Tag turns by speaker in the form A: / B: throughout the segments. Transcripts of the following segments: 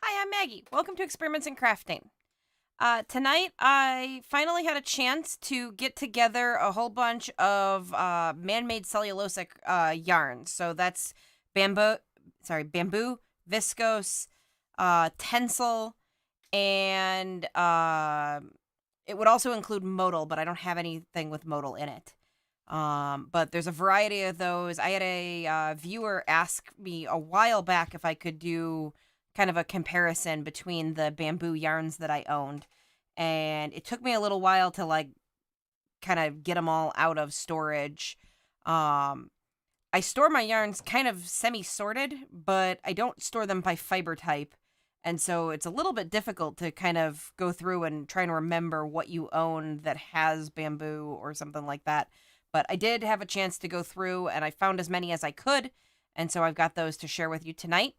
A: Hi, I'm Maggie. Welcome to Experiments in Crafting. Tonight, I finally had a chance to get together a whole bunch of man-made cellulosic yarns. So that's bamboo, viscose, Tencel, and it would also include modal, but I don't have anything with modal in it. But there's a variety of those. I had a viewer ask me a while back if I could do kind of a comparison between the bamboo yarns that I owned. And it took me a little while to like kind of get them all out of storage. I store my yarns kind of semi-sorted, but I don't store them by fiber type. And so it's a little bit difficult to kind of go through and try and remember what you own that has bamboo or something like that. But I did have a chance to go through and I found as many as I could. And so I've got those to share with you tonight.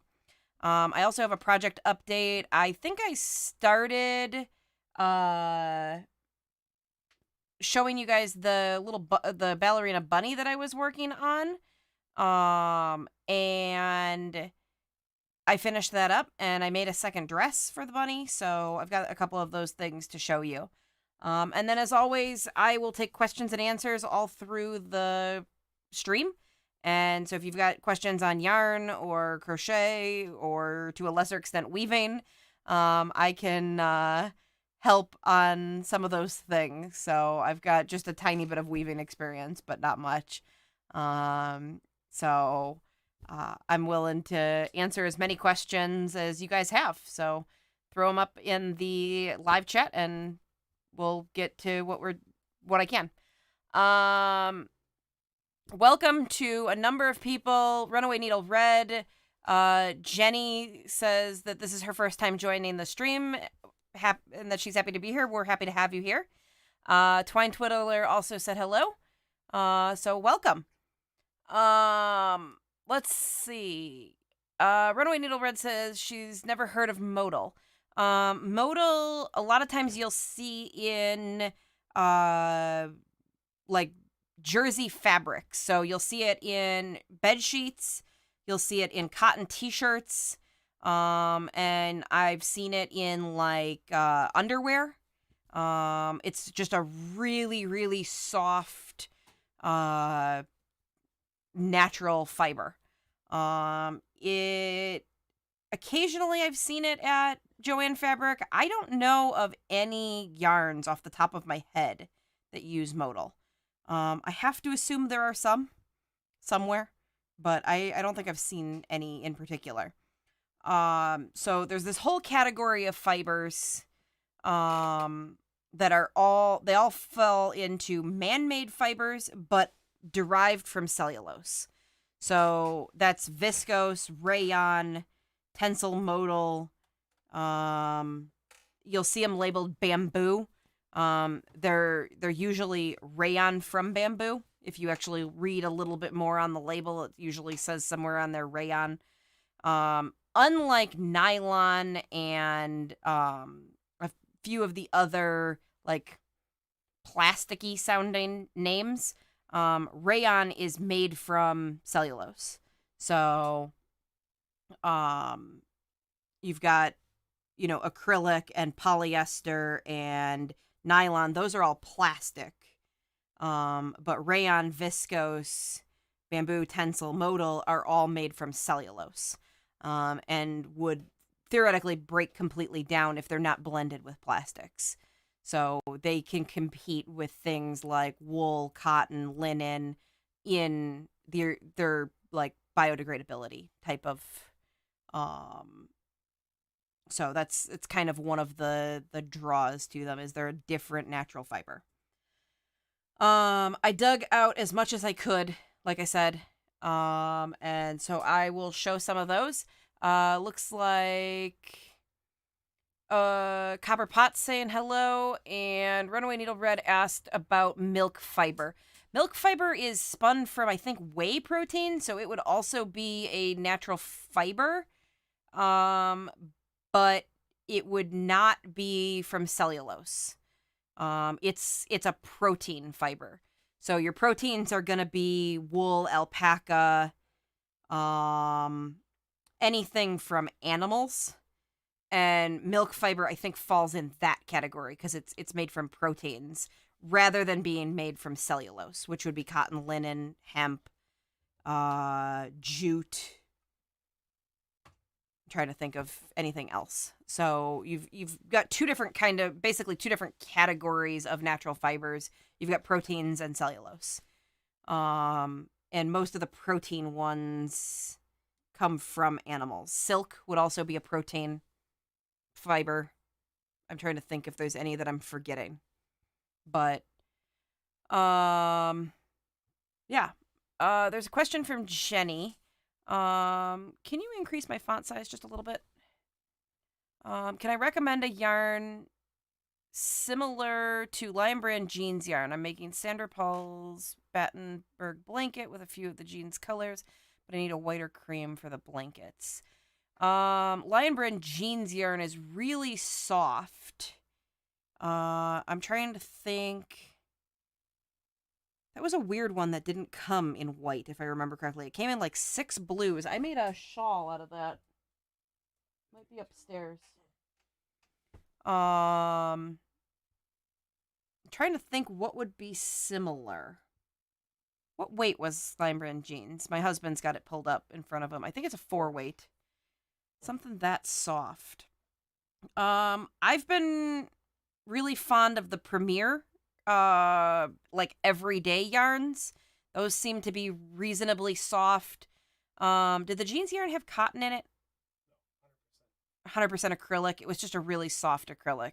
A: I also have a project update. I think I started showing you guys the the ballerina bunny that I was working on. And I finished that up and I made a second dress for the bunny. So I've got a couple of those things to show you. And then, as always, I will take questions and answers all through the stream. And so if you've got questions on yarn or crochet or to a lesser extent weaving, I can help on some of those things. So I've got just a tiny bit of weaving experience, but not much. So I'm willing to answer as many questions as you guys have. So throw them up in the live chat and we'll get to what I can. Welcome to a number of people. Runaway Needle Red. Jenny says that this is her first time joining the stream and that she's happy to be here. We're happy to have you here. Twine Twiddler also said hello. So welcome. Let's see. Runaway Needle Red says she's never heard of modal. Modal, a lot of times you'll see in like jersey fabric. So you'll see it in bed sheets, you'll see it in cotton t-shirts, and I've seen it in like underwear. It's just a really, really soft natural fiber. It occasionally I've seen it at Joann Fabric. I don't know of any yarns off the top of my head that use modal. I have to assume there are some somewhere, but I don't think I've seen any in particular. So there's this whole category of fibers that are they all fall into man-made fibers, but derived from cellulose. So that's viscose, rayon, Tencel modal. You'll see them labeled bamboo. They're usually rayon from bamboo. If you actually read a little bit more on the label, it usually says somewhere on there rayon. Unlike nylon and a few of the other like plasticky sounding names, rayon is made from cellulose. So you've got, acrylic and polyester and nylon. Those are all plastic. But rayon, viscose, bamboo, Tencel, modal are all made from cellulose, and would theoretically break completely down if they're not blended with plastics. So they can compete with things like wool, cotton, linen in their like biodegradability type of. So it's kind of one of the draws to them is they're a different natural fiber. I dug out as much as I could, like I said. And so I will show some of those. Looks like Copper Pot saying hello, and Runaway Needle Red asked about milk fiber. Milk fiber is spun from, I think, whey protein, so it would also be a natural fiber. But it would not be from cellulose. It's a protein fiber. So your proteins are going to be wool, alpaca, anything from animals. And milk fiber, I think, falls in that category because it's made from proteins rather than being made from cellulose, which would be cotton, linen, hemp, jute. I'm trying to think of anything else. So you've got two different categories of natural fibers. You've got proteins and cellulose. And most of the protein ones come from animals. Silk would also be a protein fiber. I'm trying to think if there's any that I'm forgetting. But yeah. There's a question from Jenny. Can you increase my font size just a little bit? Can I recommend a yarn similar to Lion Brand jeans yarn? I'm making Sandra Paul's Battenberg blanket with a few of the jeans colors, but I need a whiter cream for the blankets. Lion Brand jeans yarn is really soft. I'm trying to think. That was a weird one that didn't come in white, if I remember correctly. It came in like 6 blues. I made a shawl out of that. Might be upstairs. trying to think what would be similar. What weight was Lion Brand jeans? My husband's got it pulled up in front of him. I think it's a 4 weight. Something that soft. I've been really fond of the Premier, like everyday yarns. Those seem to be reasonably soft. Did the jeans yarn have cotton in it? 100% acrylic. It was just a really soft acrylic.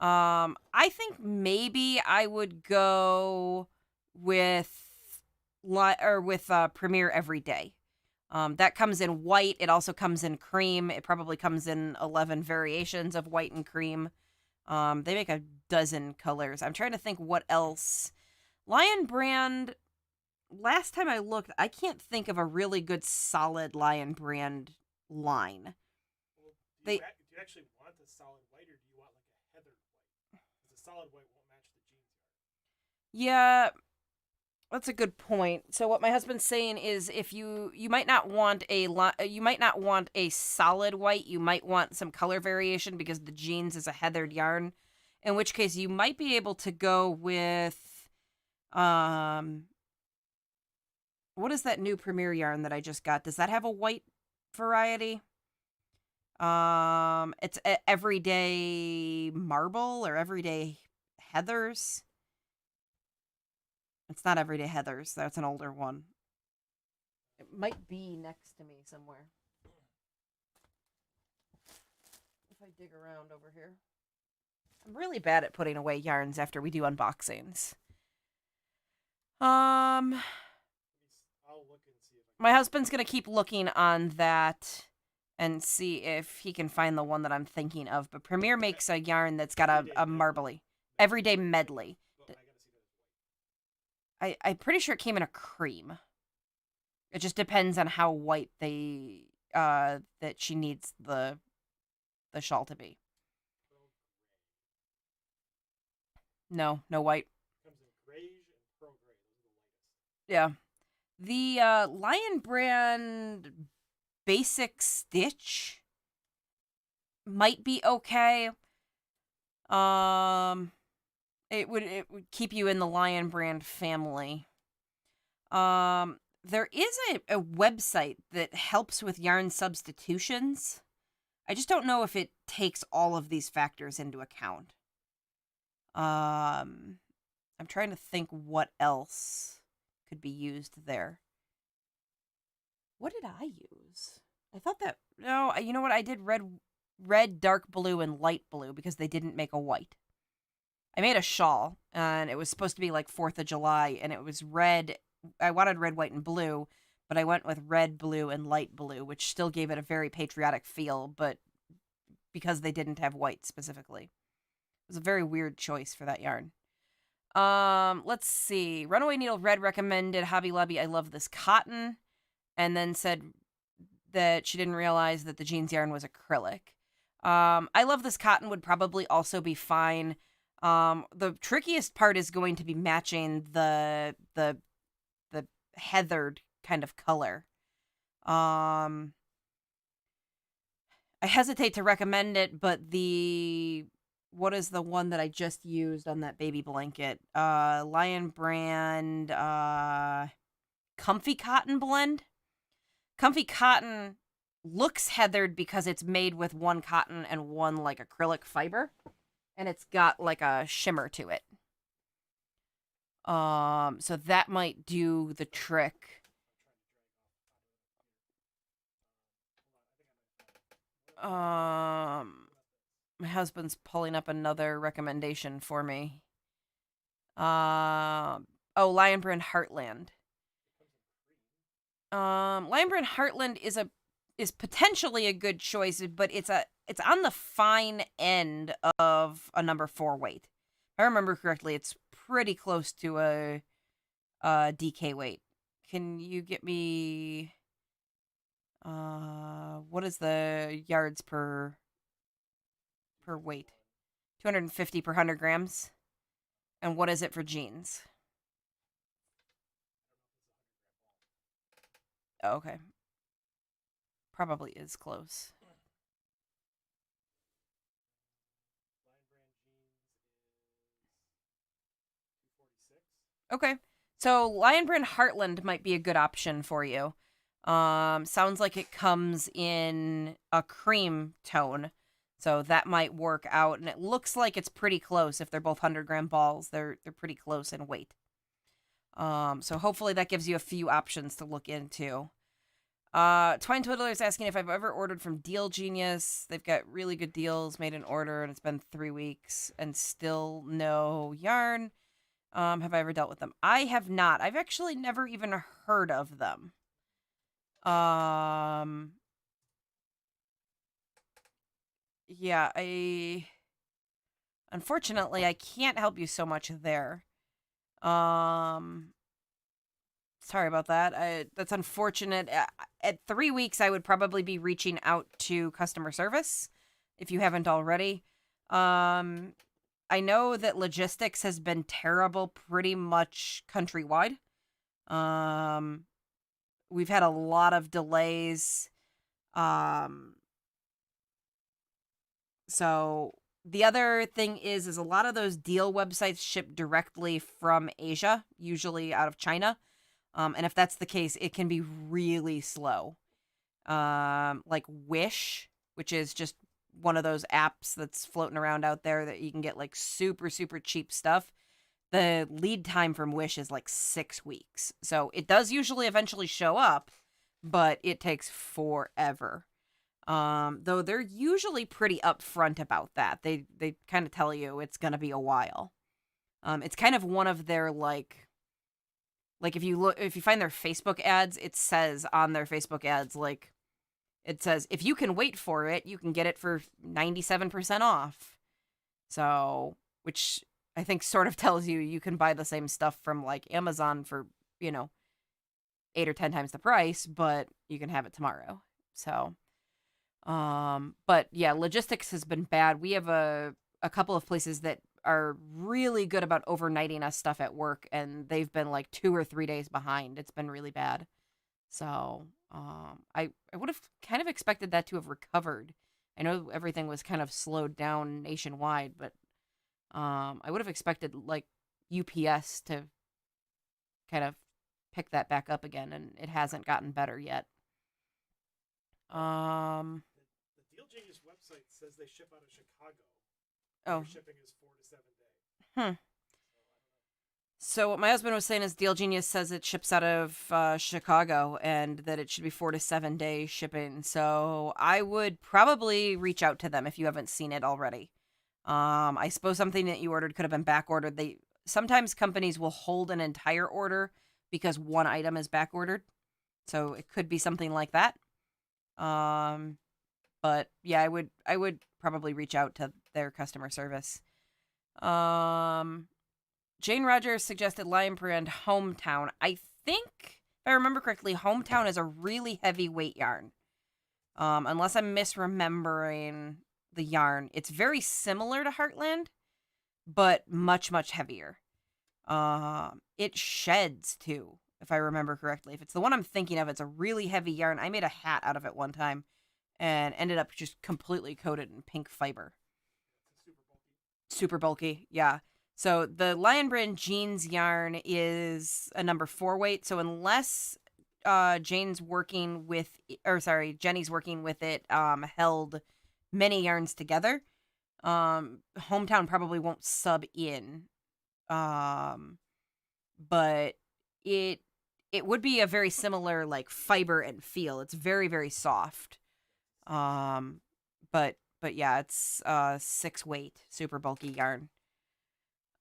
A: I think maybe I would go with Premier Everyday. That comes in white. It also comes in cream. It probably comes in 11 variations of white and cream. They make a dozen colors. I'm trying to think what else. Lion Brand, last time I looked, I can't think of a really good solid Lion Brand line.
B: Well, do you actually want a solid white, or do you want like a heathered white? Because a solid white won't match the jeans yard.
A: Yeah, that's a good point. So what my husband's saying is, if you might not want a solid white, you might want some color variation because the jeans is a heathered yarn. In which case, you might be able to go with, what is that new Premier yarn that I just got? Does that have a white variety? It's Everyday Marble or Everyday Heathers. It's not Everyday Heathers. That's an older one. It might be next to me somewhere. If I dig around over here. I'm really bad at putting away yarns after we do unboxings.
B: I'll look and see if I can.
A: My husband's going to keep looking on that and see if he can find the one that I'm thinking of. But Premier makes a yarn that's got a marbly. Everyday Medley.
B: Well, I gotta see that as white.
A: I'm pretty sure it came in a cream. It just depends on how white that she needs the shawl to be. No white.
B: It comes in grayish and pearl gray. Those are the lightest.
A: Yeah. The Lion Brand Basic Stitch might be okay. It would keep you in the Lion Brand family. There is a website that helps with yarn substitutions. I just don't know if it takes all of these factors into account. I'm trying to think what else could be used there. What did I use? I thought that, no, you know what? I did red, dark blue, and light blue because they didn't make a white. I made a shawl, and it was supposed to be like 4th of July, and it was red. I wanted red, white, and blue, but I went with red, blue, and light blue, which still gave it a very patriotic feel, but because they didn't have white specifically. It was a very weird choice for that yarn. Let's see. Runaway Needle Red recommended Hobby Lobby I love this cotton, and then said that she didn't realize that the jeans yarn was acrylic. I love this cotton would probably also be fine. The trickiest part is going to be matching the heathered kind of color. I hesitate to recommend it, but what is the one that I just used on that baby blanket? Lion Brand Comfy Cotton Blend. Comfy Cotton looks heathered because it's made with one cotton and one like acrylic fiber, and it's got like a shimmer to it. So that might do the trick. My husband's pulling up another recommendation for me. Lion Brand Heartland. Lion Brand Heartland is potentially a good choice, but it's on the fine end of a number 4 weight. If I remember correctly, it's pretty close to a DK weight. Can you get me what is the yards per weight? 250 per 100 grams. And what is it for jeans? Oh, okay. Probably is close. Okay. So Lion Brand Heartland might be a good option for you. Sounds like it comes in a cream tone. So that might work out. And it looks like it's pretty close. If they're both 100-gram balls, they're pretty close in weight. So hopefully that gives you a few options to look into. Twine Twiddler is asking if I've ever ordered from Deal Genius. They've got really good deals made in order, and it's been 3 weeks and still no yarn. Have I ever dealt with them? I have not. I've actually never even heard of them. Yeah, unfortunately I can't help you so much there. Um, Sorry about that. That's unfortunate. At 3 weeks, I would probably be reaching out to customer service if you haven't already. Um, I know that logistics has been terrible pretty much countrywide. Um, we've had a lot of delays. Um, so the other thing is a lot of those deal websites ship directly from Asia, usually out of China. And if that's the case, it can be really slow. Like Wish, which is just one of those apps that's floating around out there that you can get like super, super cheap stuff. The lead time from Wish is like 6 weeks. So it does usually eventually show up, but it takes forever. Though they're usually pretty upfront about that. They kind of tell you it's gonna be a while. It's kind of one of their like if you find their Facebook ads, it says on their Facebook ads like it says if you can wait for it, you can get it for 97% off. So, which I think sort of tells you can buy the same stuff from like Amazon for, you know, 8 or 10 times the price, but you can have it tomorrow. So, but yeah, logistics has been bad. We have a couple of places that are really good about overnighting us stuff at work, and they've been like 2 or 3 days behind. It's been really bad. So, I would have kind of expected that to have recovered. I know everything was kind of slowed down nationwide, but I would have expected like UPS to kind of pick that back up again, and it hasn't gotten better yet. Um,
B: The Deal Genius website says they ship out of Chicago.
A: oh,
B: Their shipping is 4 to 7 days.
A: hmm. So what my husband was saying is Deal Genius says it ships out of Chicago and that it should be 4 to 7 day shipping. So I would probably reach out to them if you haven't seen it already. I suppose something that you ordered could have been back ordered. They sometimes companies will hold an entire order because one item is back ordered. So it could be something like that. Um, but yeah, I would probably reach out to their customer service. Um, Jane Rogers suggested Lion Brand Hometown. I think, if I remember correctly, Hometown is a really heavy weight yarn. Unless I'm misremembering the yarn. It's very similar to Heartland, but much, much heavier. It sheds too, if I remember correctly. If it's the one I'm thinking of, it's a really heavy yarn. I made a hat out of it one time and ended up just completely coated in pink fiber.
B: It's super bulky.
A: Super bulky, yeah. So the Lion Brand jeans yarn is a number 4 weight. So unless Jenny's working with it, held many yarns together, Hometown probably won't sub in. But it it would be a very similar like fiber and feel. It's very, very soft. Um, but yeah, it's 6 weight, super bulky yarn.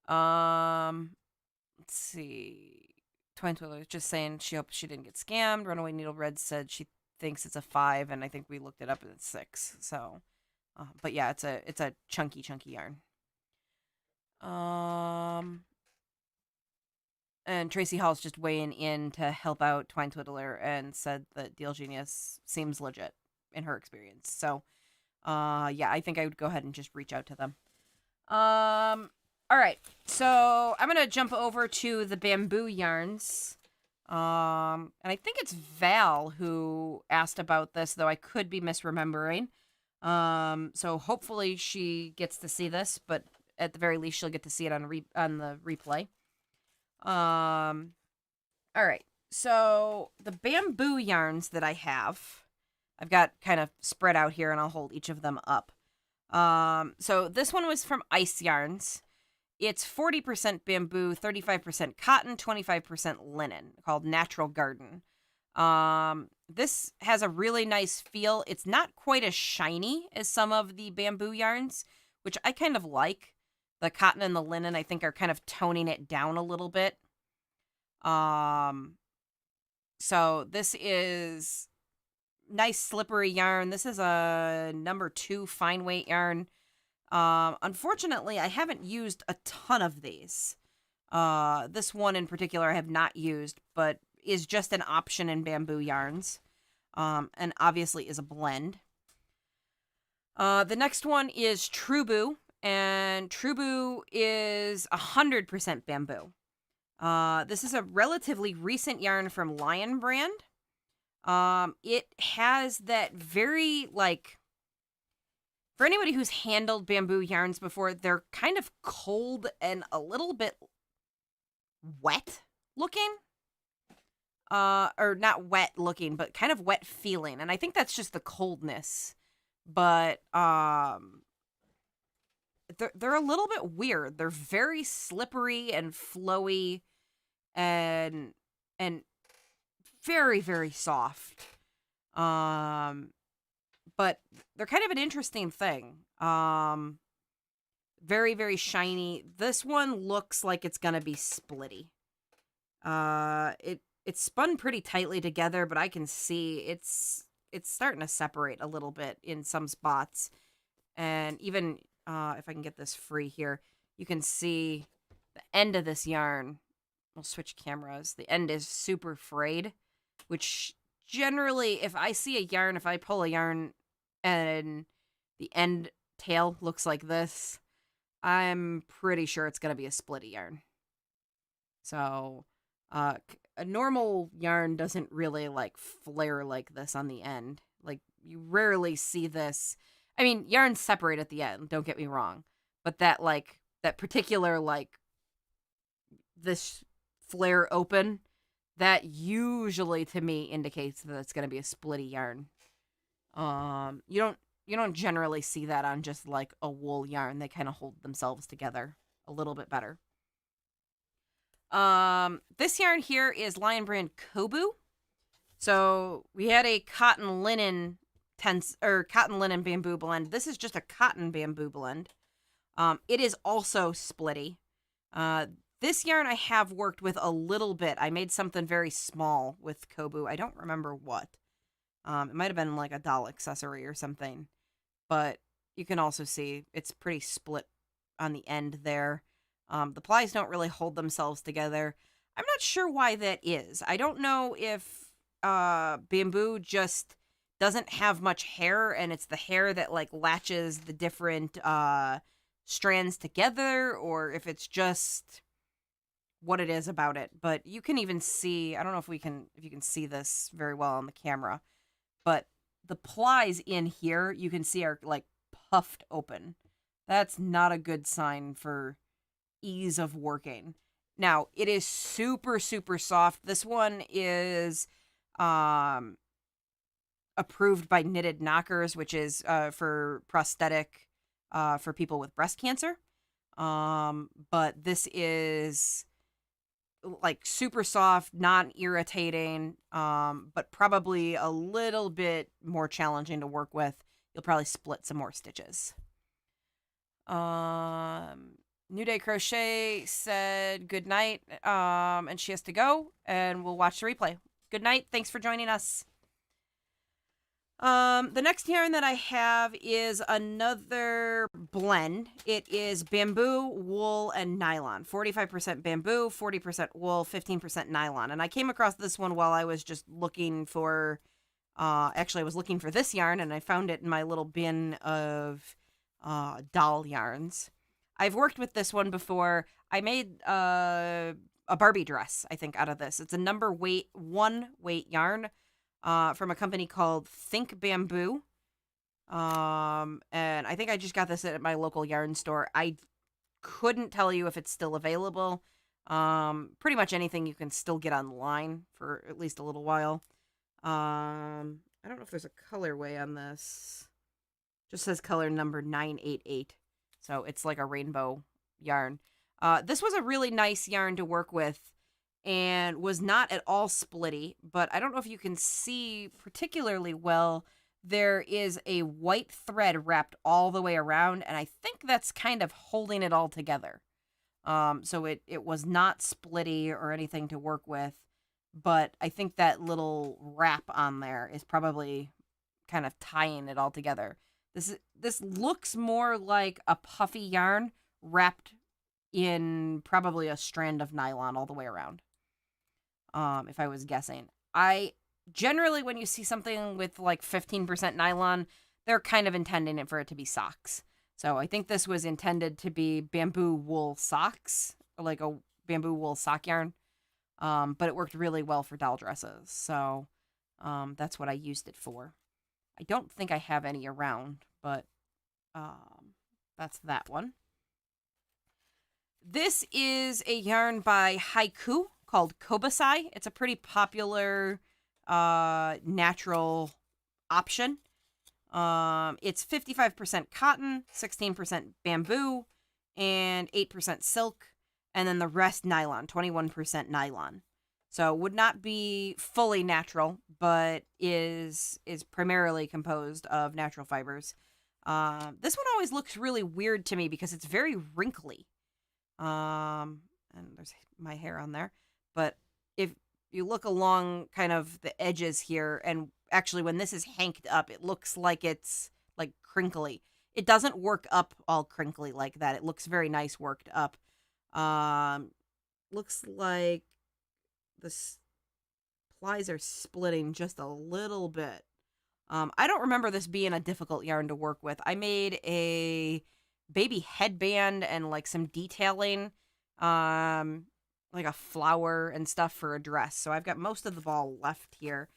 A: Let's see. Twine Twiller was just saying she hopes she didn't get scammed. Runaway Needle Red said she thinks it's a 5, and I think we looked it up and it's 6. So, but yeah, it's a chunky yarn. And Tracy Hall's just weighing in to help out Twine Twiddler and said that Deal Genius seems legit in her experience. So, yeah, I think I would go ahead and just reach out to them. All right. So I'm gonna jump over to the bamboo yarns. And I think it's Val who asked about this, though I could be misremembering. So hopefully she gets to see this, but at the very least she'll get to see it on the replay. All right. So the bamboo yarns that I have, I've got kind of spread out here, and I'll hold each of them up. So this one was from Ice Yarns. It's 40% bamboo, 35% cotton, 25% linen, called Natural Garden. This has a really nice feel. It's not quite as shiny as some of the bamboo yarns, which I kind of like. The cotton and the linen, I think, are kind of toning it down a little bit. So this is nice slippery yarn. This is a number 2 fine weight yarn. Unfortunately, I haven't used a ton of these. This one in particular I have not used, but is just an option in bamboo yarns. And obviously is a blend. The next one is Trubu, and Trubu is 100% bamboo. This is a relatively recent yarn from Lion brand. It has that very, like, for anybody who's handled bamboo yarns before, they're kind of cold and a little bit wet looking. Or not wet looking, but kind of wet feeling. And I think that's just the coldness. But they're a little bit weird. They're very slippery and flowy and very, very soft. But they're kind of an interesting thing. Very, very shiny. This one looks like it's gonna be splitty. It's spun pretty tightly together, but I can see it's starting to separate a little bit in some spots. And even if I can get this free here, you can see the end of this yarn. We'll switch cameras. The end is super frayed, which generally, if I see a yarn, if I pull a yarn and the end tail looks like this, I'm pretty sure it's going to be a splitty yarn. So, a normal yarn doesn't really, like, flare like this on the end. Like, you rarely see this. I mean, yarns separate at the end, don't get me wrong. But that particular, like, this flare open, that usually, to me, indicates that it's going to be a splitty yarn. You don't generally see that on just, like, a wool yarn. They kind of hold themselves together a little bit better. This yarn here is Lion brand Kobu. So we had a cotton linen bamboo blend. This is just a cotton bamboo blend. It is also splitty. This yarn I have worked with a little bit. I made something very small with Kobu. I don't remember what. It might have been like a doll accessory or something. But you can also see it's pretty split on the end there. The plies don't really hold themselves together. I'm not sure why that is. I don't know if bamboo just doesn't have much hair, and it's the hair that, like, latches the different strands together, or if it's just what it is about it. But you can even see, I don't know if you can see this very well on the camera, but the plies in here you can see are, like, puffed open. That's not a good sign for ease of working. Now, it is super, super soft. This one is approved by Knitted Knockers, which is for prosthetic for people with breast cancer. But this is, like, super soft, non-irritating, but probably a little bit more challenging to work with. You'll probably split some more stitches. New Day Crochet said good night, and she has to go, and we'll watch the replay. Good night. Thanks for joining us. The next yarn that I have is another blend. It is bamboo, wool, and nylon. 45% bamboo, 40% wool, 15% nylon. And I came across this one while I was just looking for, actually I was looking for this yarn, and I found it in my little bin of doll yarns. I've worked with this one before. I made a Barbie dress, I think, out of this. It's a number 1 weight yarn from a company called Think Bamboo. And I think I just got this at my local yarn store. I couldn't tell you if it's still available. Pretty much anything you can still get online for at least a little while. I don't know if there's a colorway on this. Just says color number 988. So it's like a rainbow yarn. This was a really nice yarn to work with and was not at all splitty, but I don't know if you can see particularly well. There is a white thread wrapped all the way around, and I think that's kind of holding it all together. So it was not splitty or anything to work with, but I think that little wrap on there is probably kind of tying it all together. This looks more like a puffy yarn wrapped in probably a strand of nylon all the way around. If I was guessing. I generally, when you see something with like 15% nylon, they're kind of intending it for it to be socks. So I think this was intended to be bamboo wool socks, or like a bamboo wool sock yarn. But it worked really well for doll dresses. So that's what I used it for. I don't think I have any around, but that's that one. This is a yarn by Haiku called Kobasai. It's a pretty popular natural option. It's 55% cotton, 16% bamboo, and 8% silk, and then the rest nylon, 21% nylon. So would not be fully natural, but is primarily composed of natural fibers. This one always looks really weird to me because it's very wrinkly. And there's my hair on there. But if you look along kind of the edges here, and actually when this is hanked up, it looks like it's like crinkly. It doesn't work up all crinkly like that. It looks very nice worked up. Looks like the plies are splitting just a little bit. I don't remember this being a difficult yarn to work with. I made a baby headband and like some detailing, like a flower and stuff for a dress. So I've got most of the ball left here.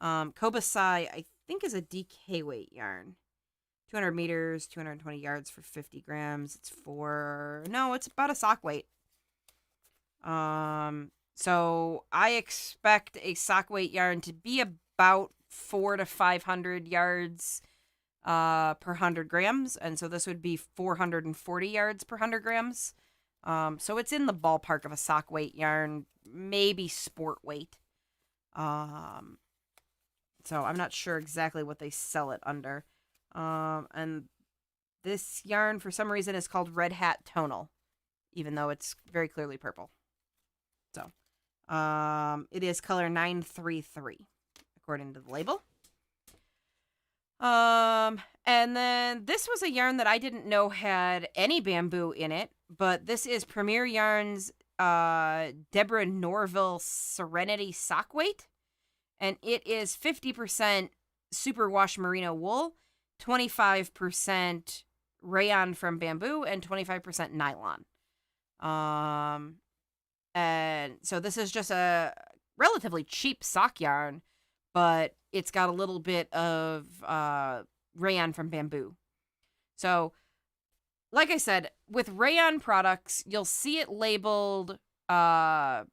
A: Kobasai, I think, is a DK weight yarn. 200 meters, 220 yards for 50 grams. It's about a sock weight. So I expect a sock weight yarn to be about 400 to 500 yards per 100 grams, and so this would be 440 yards per 100 grams. So it's in the ballpark of a sock weight yarn, maybe sport weight. So I'm not sure exactly what they sell it under. And this yarn, for some reason, is called Red Hat Tonal, even though it's very clearly purple. So it is color 933, according to the label. And then this was a yarn that I didn't know had any bamboo in it, but this is Premier Yarns Deborah Norville Serenity Sock Weight, and it is 50% superwash merino wool, 25% rayon from bamboo, and 25% nylon. And so this is just a relatively cheap sock yarn, but it's got a little bit of rayon from bamboo. So, like I said, with rayon products, you'll see it labeled rayon,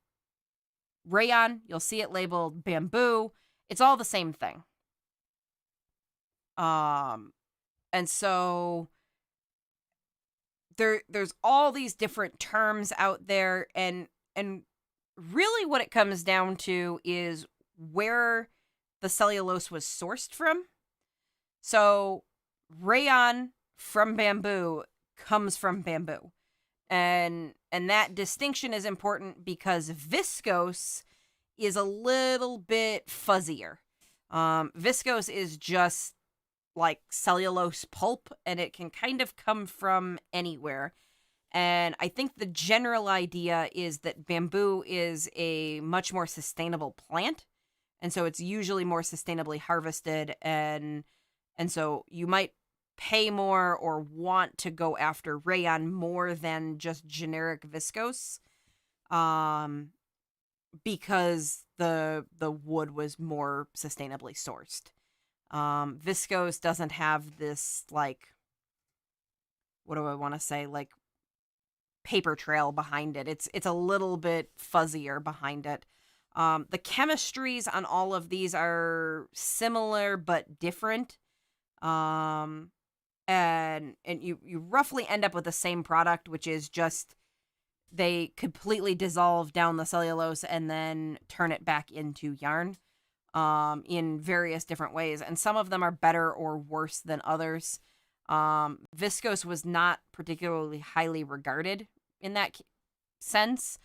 A: you'll see it labeled bamboo. It's all the same thing. And so there's all these different terms out there, and really what it comes down to is where the cellulose was sourced from. So rayon from bamboo comes from bamboo. And that distinction is important because viscose is a little bit fuzzier. Viscose is just like cellulose pulp, and it can kind of come from anywhere. And I think the general idea is that bamboo is a much more sustainable plant, and so it's usually more sustainably harvested, and so you might pay more or want to go after rayon more than just generic viscose, because the wood was more sustainably sourced. Viscose doesn't have this, like, what do I want to say, like paper trail behind it. It's a little bit fuzzier behind it. The chemistries on all of these are similar but different. Um, and you roughly end up with the same product, which is just they completely dissolve down the cellulose and then turn it back into yarn in various different ways. And some of them are better or worse than others. Viscose was not particularly highly regarded in that sense.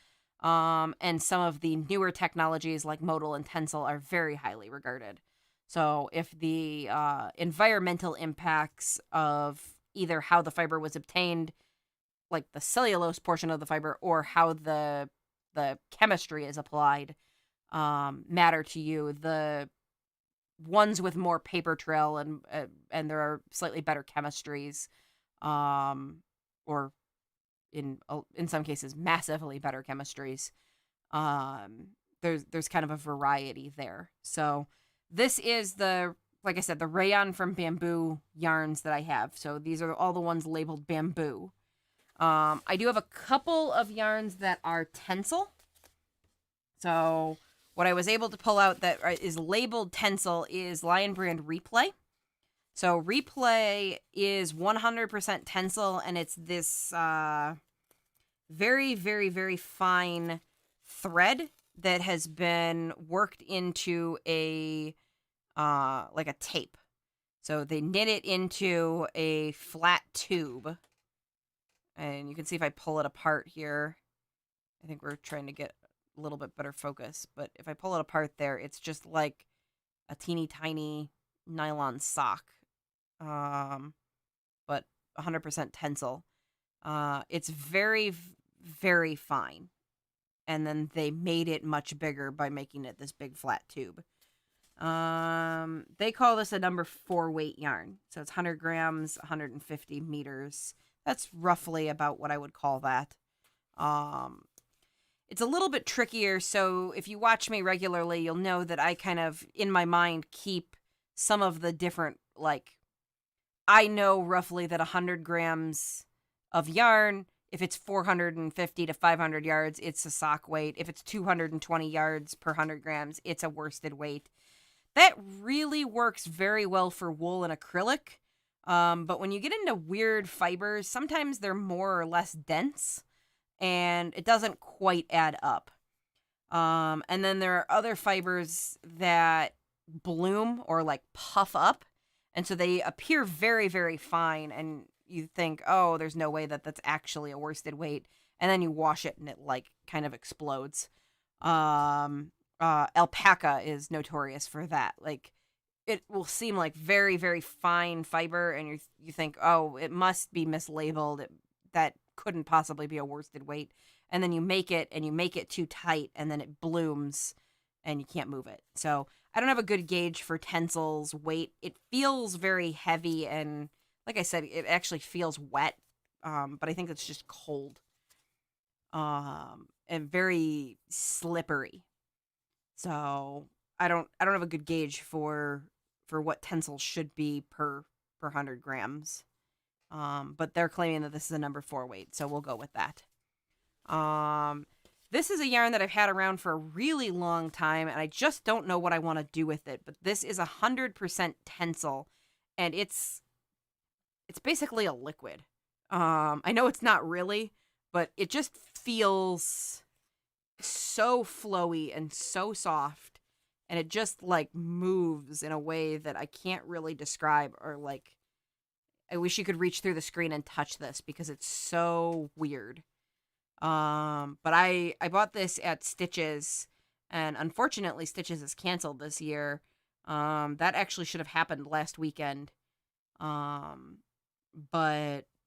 A: And some of the newer technologies like modal and Tencel are very highly regarded. So if the environmental impacts of either how the fiber was obtained, like the cellulose portion of the fiber, or how the chemistry is applied, matter to you, the ones with more paper trail and there are slightly better chemistries, or in some cases massively better chemistries. There's kind of a variety there. So this is like I said, the rayon from bamboo yarns that I have. So these are all the ones labeled bamboo. I do have a couple of yarns that are Tencel. So what I was able to pull out that is labeled Tencel is Lion Brand Replay. So Replay is 100% Tencel, and it's this very, very, very fine thread that has been worked into a like a tape. So they knit it into a flat tube. And you can see if I pull it apart here, I think we're trying to get a little bit better focus. But if I pull it apart there, it's just like a teeny tiny nylon sock, but 100% Tencel. It's very, very fine. And then they made it much bigger by making it this big flat tube. They call this a number 4 weight yarn. So it's 100 grams, 150 meters. That's roughly about what I would call that. It's a little bit trickier, so if you watch me regularly, you'll know that I kind of, in my mind, keep some of the different, like, I know roughly that 100 grams of yarn, if it's 450 to 500 yards, it's a sock weight. If it's 220 yards per 100 grams, it's a worsted weight. That really works very well for wool and acrylic. But when you get into weird fibers, sometimes they're more or less dense, and it doesn't quite add up. And then there are other fibers that bloom or like puff up, and so they appear very, very fine, and you think, oh, there's no way that that's actually a worsted weight, and then you wash it and it like kind of explodes. Alpaca is notorious for that. Like, it will seem like very, very fine fiber, and you think, oh, it must be mislabeled. That couldn't possibly be a worsted weight. And then you make it too tight, and then it blooms, and you can't move it. So I don't have a good gauge for Tencel's weight. It feels very heavy, and like I said, it actually feels wet, but I think it's just cold, and very slippery. So I don't have a good gauge for what Tencel should be per 100 grams. But they're claiming that this is a number 4 weight, so we'll go with that. This is a yarn that I've had around for a really long time, and I just don't know what I want to do with it. But this is 100% Tencel, and it's basically a liquid. I know it's not really, but it just feels so flowy and so soft, and it just like moves in a way that I can't really describe, or like I wish you could reach through the screen and touch this because it's so weird. But I bought this at Stitches, and unfortunately Stitches is canceled this year. That actually should have happened last weekend. But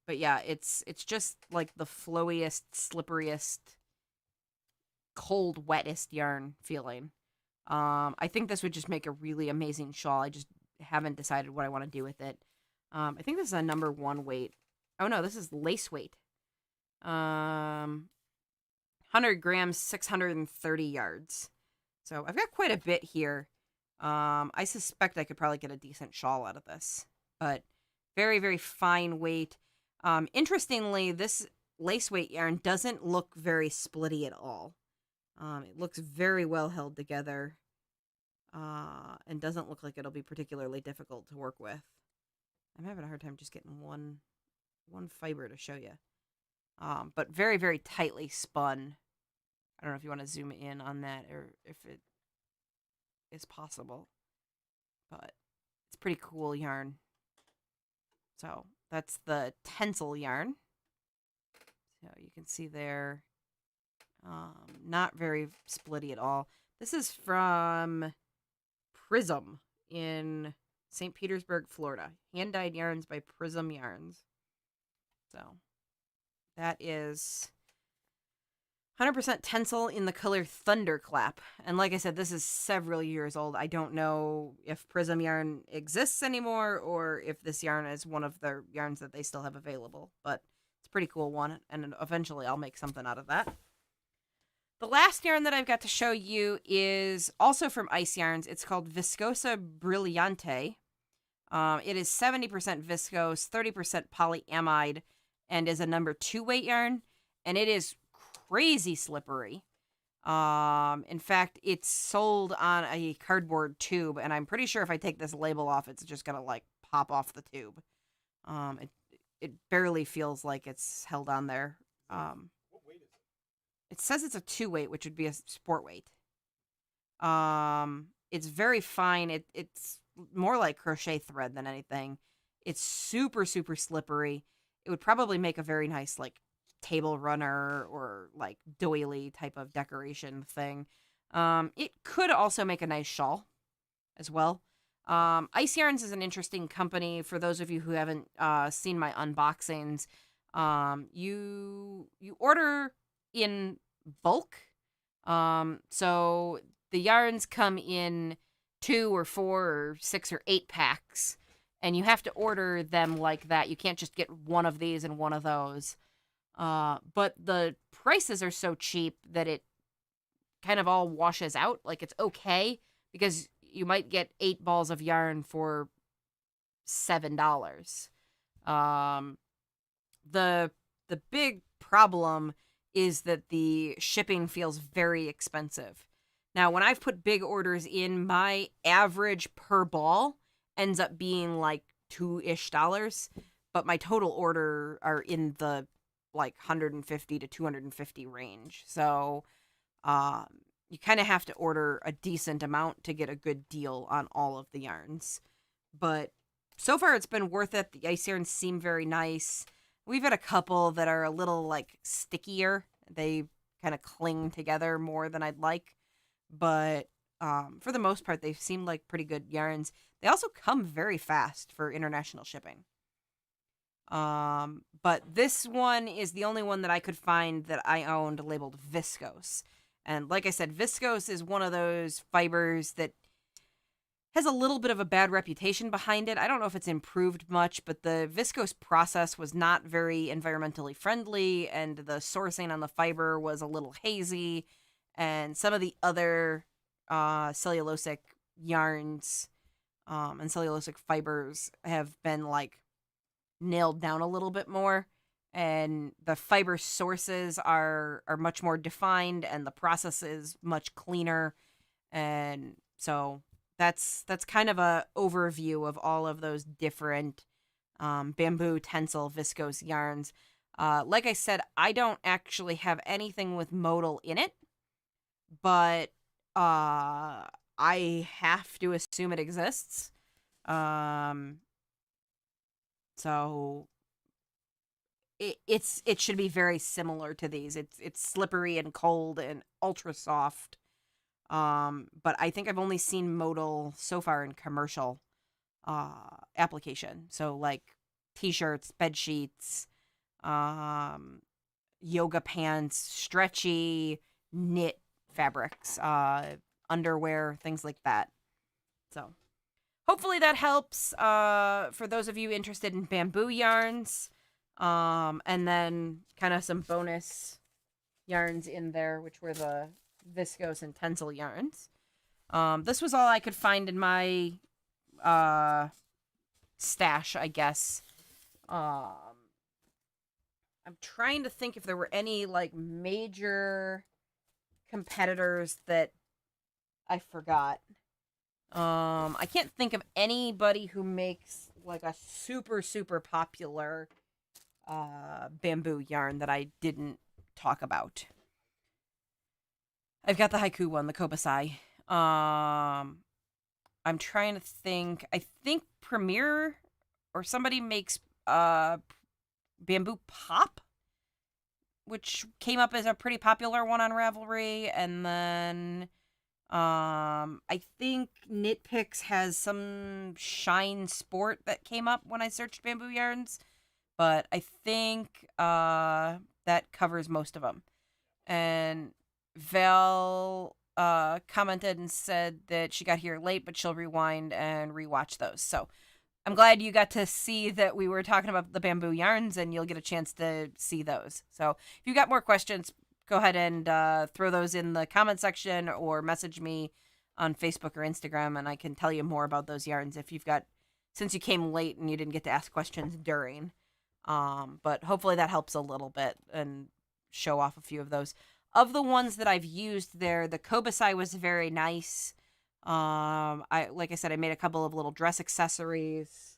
A: yeah, it's just like the flowiest, slipperiest, cold, wettest yarn feeling. I think this would just make a really amazing shawl. I just haven't decided what I want to do with it. I think this is a number 1 weight. Oh no, this is lace weight. 100 grams, 630 yards. So I've got quite a bit here. I suspect I could probably get a decent shawl out of this, but very, very fine weight. Interestingly, this lace weight yarn doesn't look very splitty at all. It looks very well held together, and doesn't look like it'll be particularly difficult to work with. I'm having a hard time just getting one fiber to show you. But very, very tightly spun. I don't know if you want to zoom in on that or if it is possible, but it's pretty cool yarn. So that's the Tencel yarn. So you can see there, not very splitty at all. This is from Prism in St. Petersburg, Florida. Hand-dyed yarns by Prism Yarns. So that is 100% Tencel in the color Thunderclap. And like I said, this is several years old. I don't know if Prism yarn exists anymore or if this yarn is one of the yarns that they still have available. But it's a pretty cool one, and eventually I'll make something out of that. The last yarn that I've got to show you is also from Ice Yarns. It's called Viscosa Brillante. It is 70% viscose, 30% polyamide, and is a number 2 weight yarn. And it is crazy slippery. In fact, it's sold on a cardboard tube, and I'm pretty sure if I take this label off, it's just gonna like pop off the tube. It barely feels like it's held on there.
B: What weight is it?
A: It says it's a 2 weight, which would be a sport weight. It's very fine. It's more like crochet thread than anything. It's super, super slippery. It would probably make a very nice like table runner or like doily type of decoration thing. It could also make a nice shawl as well. Ice Yarns is an interesting company. For those of you who haven't seen my unboxings, you order in bulk. So the yarns come in 2 or 4 or 6 or 8 packs, and you have to order them like that. You can't just get one of these and one of those. But the prices are so cheap that it kind of all washes out. Like, it's okay because you might get 8 balls of yarn for $7. The big problem is that the shipping feels very expensive. Now, when I've put big orders in, my average per ball ends up being like $2-ish, but my total order are in the like 150 to 250 range. So you kind of have to order a decent amount to get a good deal on all of the yarns. But so far it's been worth it. The ice yarns seem very nice. We've had a couple that are a little like stickier. They kind of cling together more than I'd like. But for the most part, they seem like pretty good yarns. They also come very fast for international shipping. But this one is the only one that I could find that I owned labeled viscose. And like I said, viscose is one of those fibers that has a little bit of a bad reputation behind it. I don't know if it's improved much, but the viscose process was not very environmentally friendly, and the sourcing on the fiber was a little hazy. And some of the other cellulosic yarns and cellulosic fibers have been like nailed down a little bit more, and the fiber sources are much more defined, and the process is much cleaner. And so that's kind of a overview of all of those different bamboo, Tencel, viscose yarns. Like I said, I don't actually have anything with modal in it, but I have to assume it exists. So it should be very similar to these. It's slippery and cold and ultra soft. But I think I've only seen modal so far in commercial application. So like t-shirts, bed sheets, yoga pants, stretchy knit fabrics, underwear, things like that. So hopefully that helps for those of you interested in bamboo yarns. And then kind of some bonus yarns in there, which were the viscose and Tencel yarns. This was all I could find in my stash, I guess. I'm trying to think if there were any like major competitors that I forgot. I can't think of anybody who makes like a super popular bamboo yarn that I didn't talk about. I've got the haiku one, the Kobasai. I'm trying to think. I think Premiere or somebody makes bamboo pop, which came up as a pretty popular one on Ravelry, and then I think Knitpicks has some Shine Sport that came up when I searched bamboo yarns, but I think that covers most of them. And Val commented and said that she got here late, but she'll rewind and rewatch those. So I'm glad you got to see that we were talking about the bamboo yarns, and you'll get a chance to see those. So if you've got more questions, go ahead and throw those in the comment section or message me on Facebook or Instagram, and I can tell you more about those yarns if you've got, since you came late and you didn't get to ask questions during. But hopefully that helps a little bit and show off a few of those. Of the ones that I've used there, the Kobasai was very nice. Like I said, I made a couple of little dress accessories.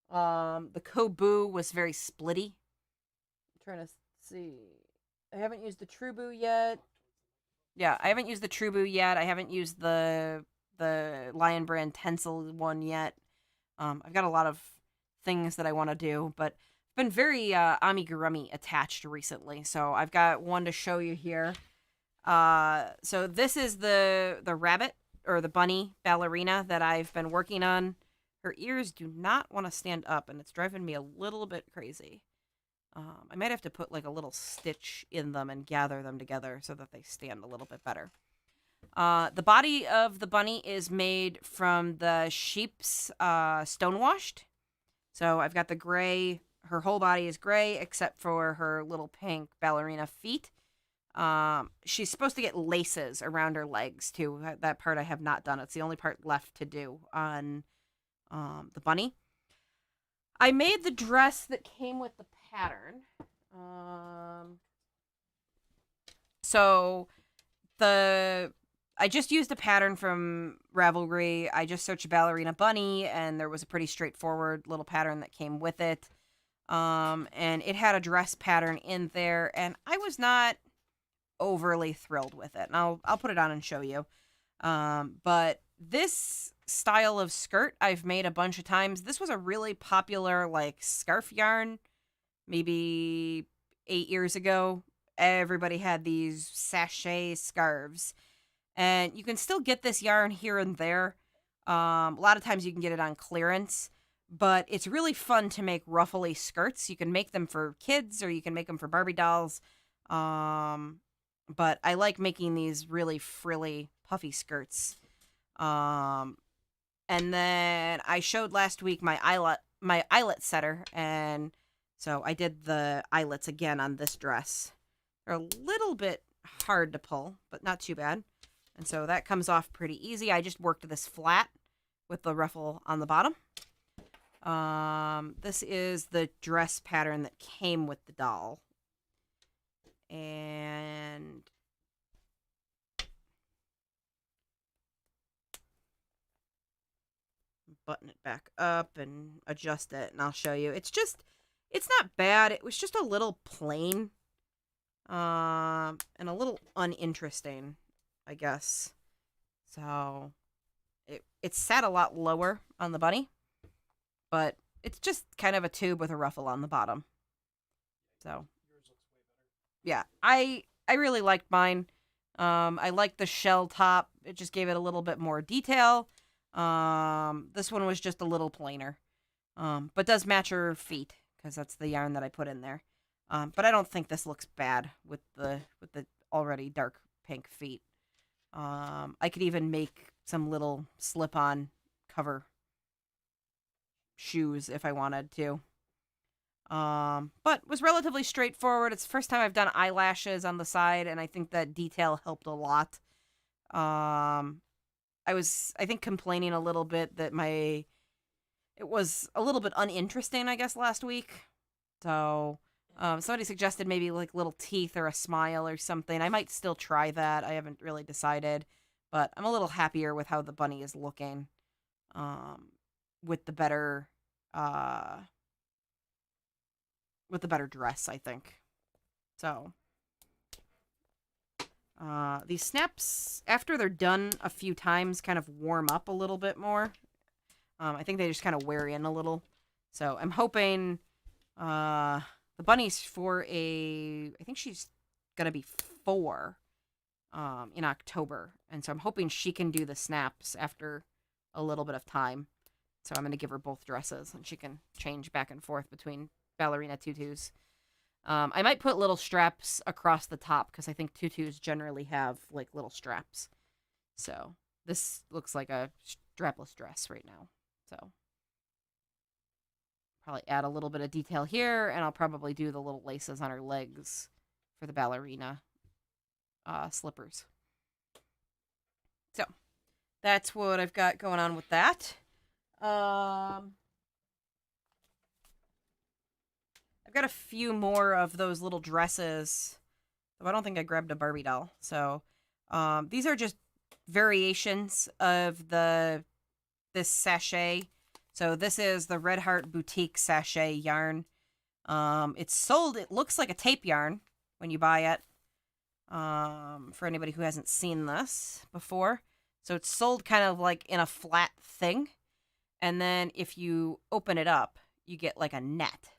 A: The Kobu was very splitty. I'm trying to see. I haven't used the Trubu yet. Yeah, I haven't used the Trubu yet. I haven't used the Lion Brand Tencel one yet. I've got a lot of things that I want to do, but I've been very amigurumi attached recently. So I've got one to show you here. So this is the rabbit or the bunny ballerina that I've been working on. Her ears do not want to stand up, and it's driving me a little bit crazy. I might have to put like a little stitch in them and gather them together so that they stand a little bit better. The body of the bunny is made from the sheep's stonewashed. So I've got the gray, her whole body is gray except for her little pink ballerina feet. She's supposed to get laces around her legs too. That part I have not done. It's the only part left to do on the bunny. I made the dress that came with the pattern. So I just used a pattern from Ravelry. I just searched ballerina bunny, and there was a pretty straightforward little pattern that came with it. And it had a dress pattern in there, and I was not overly thrilled with it. And I'll put it on and show you. But this style of skirt I've made a bunch of times. This was a really popular like scarf yarn maybe 8 years ago. Everybody had these sachet scarves. And you can still get this yarn here and there. A lot of times you can get it on clearance. But it's really fun to make ruffly skirts. You can make them for kids or you can make them for Barbie dolls. But I like making these really frilly, puffy skirts. And then I showed last week my eyelet setter, and so I did the eyelets again on this dress. They're a little bit hard to pull, but not too bad. And so that comes off pretty easy. I just worked this flat with the ruffle on the bottom. This is the dress pattern that came with the doll. And button it back up and adjust it, and I'll show you. It's not bad. It was just a little plain, and a little uninteresting, I guess. So it sat a lot lower on the bunny, but it's just kind of a tube with a ruffle on the bottom. So yeah, I really liked mine. I liked the shell top. It just gave it a little bit more detail. This one was just a little plainer. But does match her feet because that's the yarn that I put in there. But I don't think this looks bad with the already dark pink feet. I could even make some little slip-on cover shoes if I wanted to. But was relatively straightforward. It's the first time I've done eyelashes on the side, and I think that detail helped a lot. I was, I think, complaining a little bit that it was a little bit uninteresting, I guess, last week. So Somebody suggested maybe like little teeth or a smile or something. I might still try that. I haven't really decided, but I'm a little happier with how the bunny is looking. Um, with the better, uh, with the better dress, I think. So, these snaps, after they're done a few times, kind of warm up a little bit more. I think they just kind of wear in a little. So I'm hoping the bunny's I think she's going to be 4 in October. And so I'm hoping she can do the snaps after a little bit of time. So I'm going to give her both dresses and she can change back and forth between ballerina tutus. I might put little straps across the top because I think tutus generally have like little straps. So this looks like a strapless dress right now. So probably add a little bit of detail here, and I'll probably do the little laces on her legs for the ballerina slippers. So that's what I've got going on with that. I've got a few more of those little dresses. I don't think I grabbed a Barbie doll. So these are just variations of this sachet. So this is the Red Heart Boutique sachet yarn. It's sold, it looks like a tape yarn when you buy it. For anybody who hasn't seen this before. So it's sold kind of like in a flat thing. And then if you open it up, you get like a net.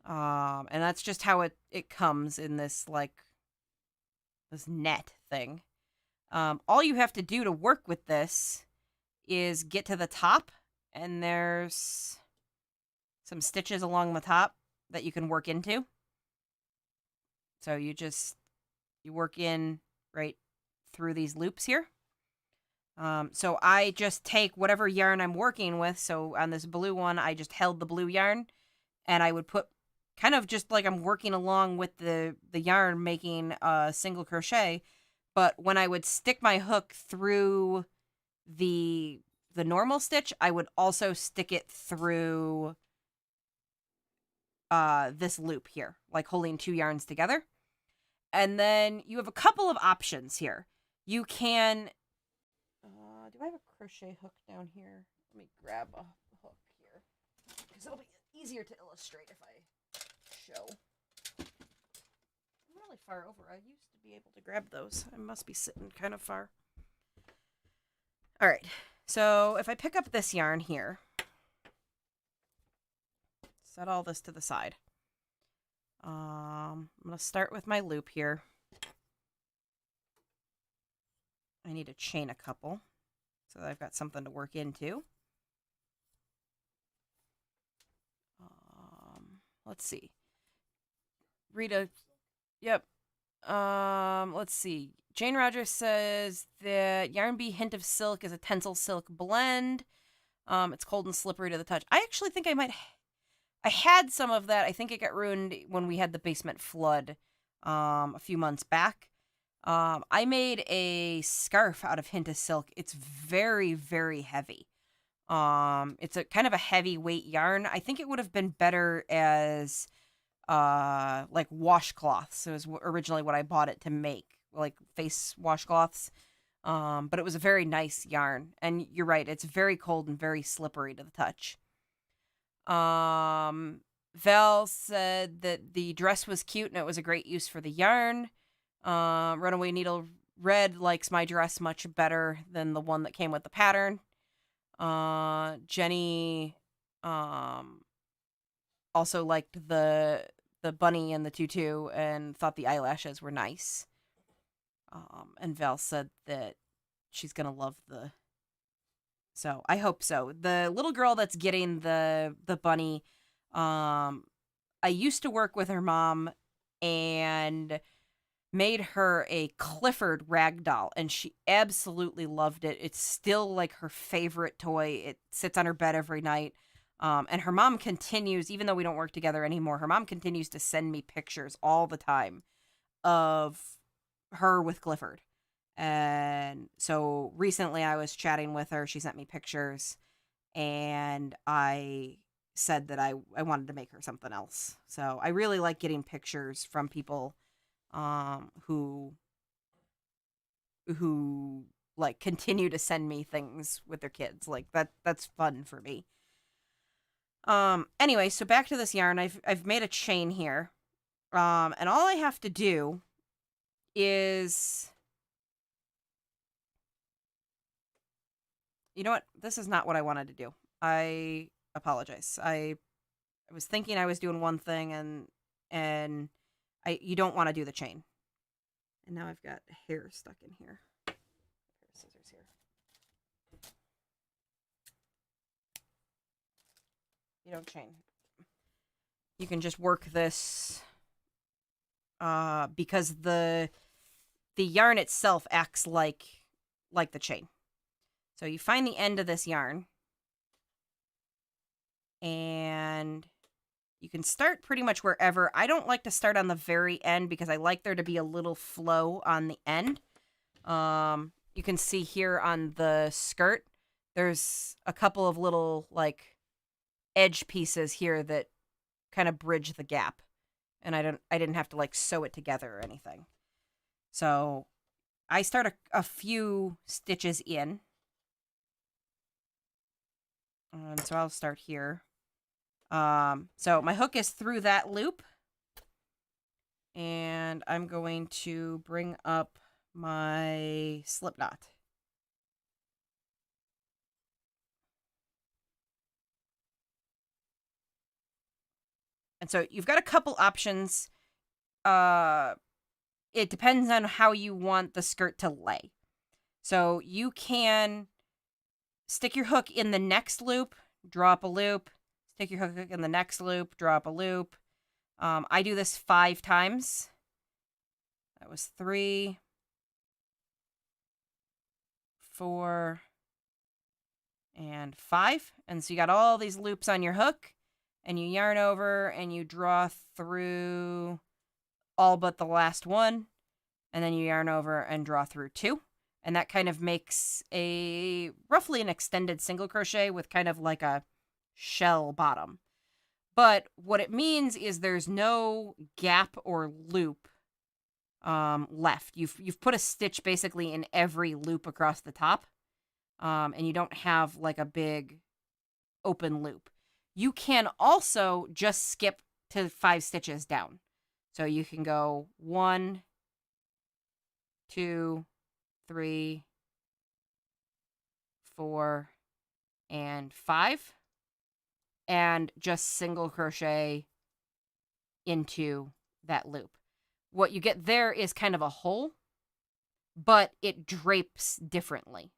A: And that's just how it comes in this this net thing. All you have to do to work with this is get to the top, and there's some stitches along the top that you can work into. So you work in right through these loops here. So I just take whatever yarn I'm working with. So on this blue one, I just held the blue yarn, and I would put kind of just like I'm working along with the yarn making a single crochet. But when I would stick my hook through the normal stitch, I would also stick it through this loop here, like holding 2 yarns together. And then you have a couple of options here. You can do I have a crochet hook down here? Let me grab a hook here because it'll be easier to illustrate if I show. I'm really far over. I used to be able to grab those. I must be sitting kind of far. All right. So if I pick up this yarn here, set all this to the side. I'm going to start with my loop here. I need to chain a couple so that I've got something to work into. Let's see. Rita, yep. Let's see. Jane Rogers says that Yarn Bee Hint of Silk is a Tencel silk blend. It's cold and slippery to the touch. I actually think I had some of that. I think it got ruined when we had the basement flood a few months back. I made a scarf out of Hint of Silk. It's very, very heavy. It's a kind of a heavyweight yarn. I think it would have been better as like washcloths. It was originally what I bought it to make, like face washcloths. But it was a very nice yarn. And you're right, it's very cold and very slippery to the touch. Val said that the dress was cute and it was a great use for the yarn. Runaway Needle Red likes my dress much better than the one that came with the pattern. Jenny also liked the bunny and the tutu and thought the eyelashes were nice. And Val said that she's gonna love so I hope so. The little girl that's getting the bunny, I used to work with her mom and made her a Clifford rag doll, and she absolutely loved it. It's still like her favorite toy. It sits on her bed every night. And her mom continues, even though we don't work together anymore, her mom continues to send me pictures all the time of her with Clifford. And so recently I was chatting with her. She sent me pictures, and I said that I wanted to make her something else. So I really like getting pictures from people who like continue to send me things with their kids. Like that's fun for me. Anyway, so back to this yarn. I've made a chain here. And all I have to do is, you know what? This is not what I wanted to do. I apologize. I was thinking I was doing one thing, and you don't want to do the chain. And now I've got hair stuck in here. Pair of scissors here. You don't chain. You can just work this because the yarn itself acts like the chain. So you find the end of this yarn, and you can start pretty much wherever. I don't like to start on the very end because I like there to be a little flow on the end. You can see here on the skirt, there's a couple of little like edge pieces here that kind of bridge the gap, and I didn't have to like sew it together or anything. So I start a few stitches in. And so I'll start here. So my hook is through that loop, and I'm going to bring up my slip knot. And so you've got a couple options. It depends on how you want the skirt to lay. So you can stick your hook in the next loop, drop a loop, stick your hook in the next loop, drop a loop. I do this 5 times. That was 3, 4, and 5. And so you got all these loops on your hook, and you yarn over and you draw through all but the last one, and then you yarn over and draw through 2. And that kind of makes roughly an extended single crochet with kind of like a shell bottom. But what it means is there's no gap or loop left. You've put a stitch basically in every loop across the top, and you don't have like a big open loop. You can also just skip to 5 stitches down. So you can go 1, 2, 3, 4, and 5, and just single crochet into that loop. What you get there is kind of a hole, but it drapes differently.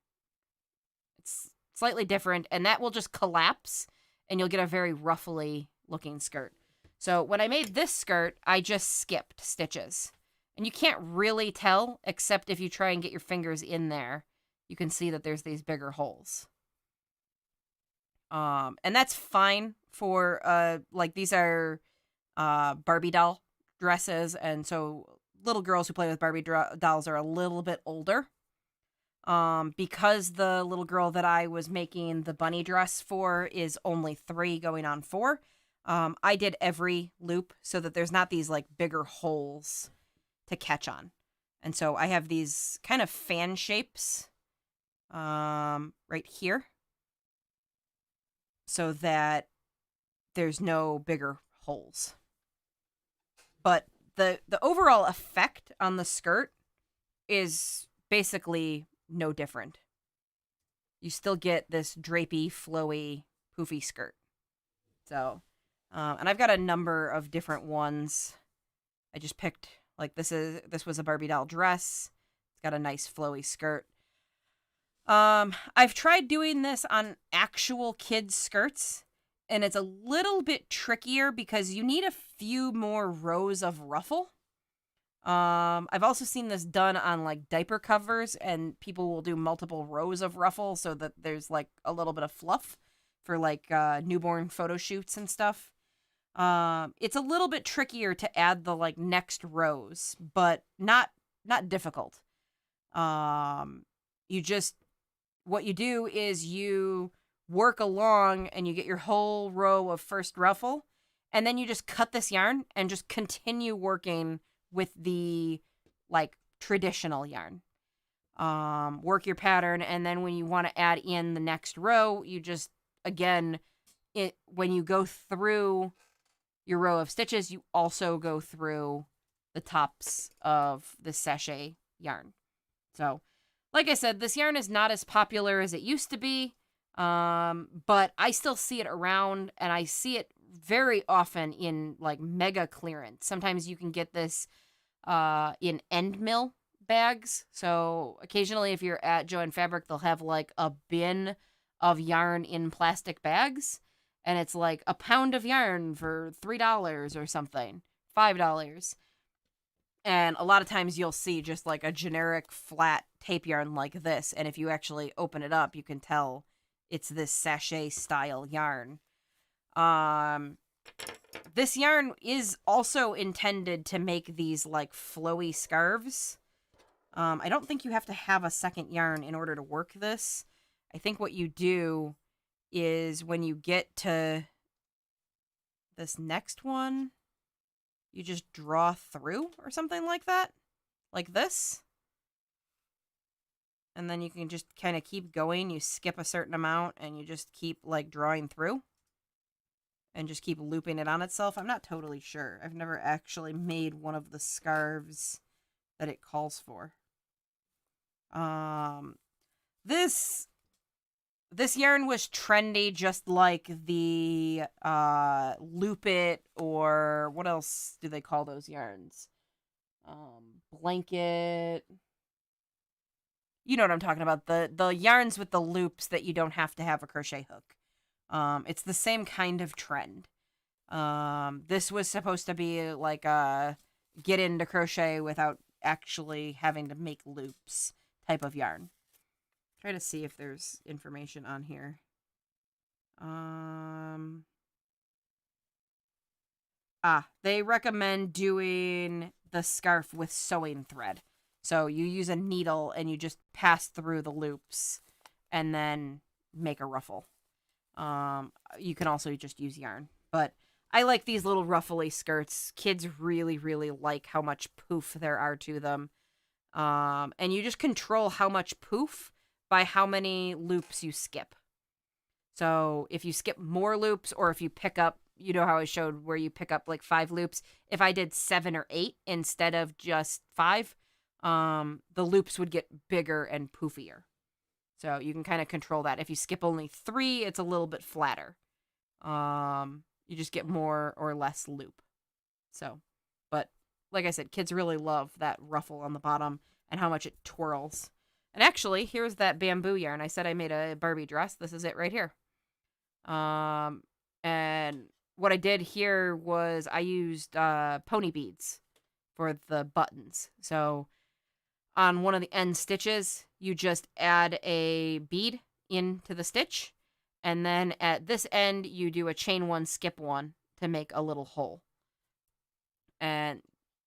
A: It's slightly different, and that will just collapse, and you'll get a very ruffly looking skirt. So when I made this skirt, I just skipped stitches. And you can't really tell, except if you try and get your fingers in there. You can see that there's these bigger holes. And that's fine for, like, these are Barbie doll dresses. And so little girls who play with Barbie dolls are a little bit older. Because the little girl that I was making the bunny dress for is only 3 going on 4, I did every loop so that there's not these, like, bigger holes to catch on. And so I have these kind of fan shapes right here so that there's no bigger holes. But the overall effect on the skirt is basically no different. You still get this drapey, flowy, poofy skirt. So, and I've got a number of different ones. I just picked, like, this was a Barbie doll dress. It's got a nice flowy skirt. I've tried doing this on actual kids' skirts, and it's a little bit trickier because you need a few more rows of ruffle. I've also seen this done on like diaper covers, and people will do multiple rows of ruffle so that there's like a little bit of fluff for like newborn photo shoots and stuff. It's a little bit trickier to add the like next rows, but not difficult. You just, what you do is you work along and you get your whole row of first ruffle, and then you just cut this yarn and just continue working with the like traditional yarn. Work your pattern, and then when you want to add in the next row, you just again when you go through your row of stitches, you also go through the tops of the sachet yarn. So, like I said, this yarn is not as popular as it used to be, but I still see it around, and I see it very often in like mega clearance. Sometimes you can get this in end mill bags. So occasionally, if you're at Joann Fabric, they'll have like a bin of yarn in plastic bags, and it's like a pound of yarn for $3 or something, $5. And a lot of times you'll see just like a generic flat tape yarn like this. And if you actually open it up, you can tell it's this sachet style yarn. This yarn is also intended to make these like flowy scarves. I don't think you have to have a second yarn in order to work this. I think what you do is when you get to this next one, you just draw through or something like that, like this. And then you can just kind of keep going. You skip a certain amount and you just keep like drawing through and just keep looping it on itself. I'm not totally sure. I've never actually made one of the scarves that it calls for. This yarn was trendy, just like the Loop It, or what else do they call those yarns? Blanket. You know what I'm talking about. The yarns with the loops that you don't have to have a crochet hook. It's the same kind of trend. This was supposed to be like a get into crochet without actually having to make loops type of yarn. Try to see if there's information on here. They recommend doing the scarf with sewing thread. So you use a needle and you just pass through the loops and then make a ruffle. You can also just use yarn, but I like these little ruffly skirts. Kids really, really like how much poof there are to them. And you just control how much poof by how many loops you skip. So if you skip more loops, or if you pick up, you know how I showed where you pick up like 5 loops. If I did 7 or 8 instead of just 5, the loops would get bigger and poofier. So you can kind of control that. If you skip only 3, it's a little bit flatter. You just get more or less loop. So, but like I said, kids really love that ruffle on the bottom and how much it twirls. And actually, here's that bamboo yarn. I said I made a Barbie dress. This is it right here. And what I did here was I used pony beads for the buttons. So on one of the end stitches, you just add a bead into the stitch. And then at this end, you do a chain 1, skip 1 to make a little hole. And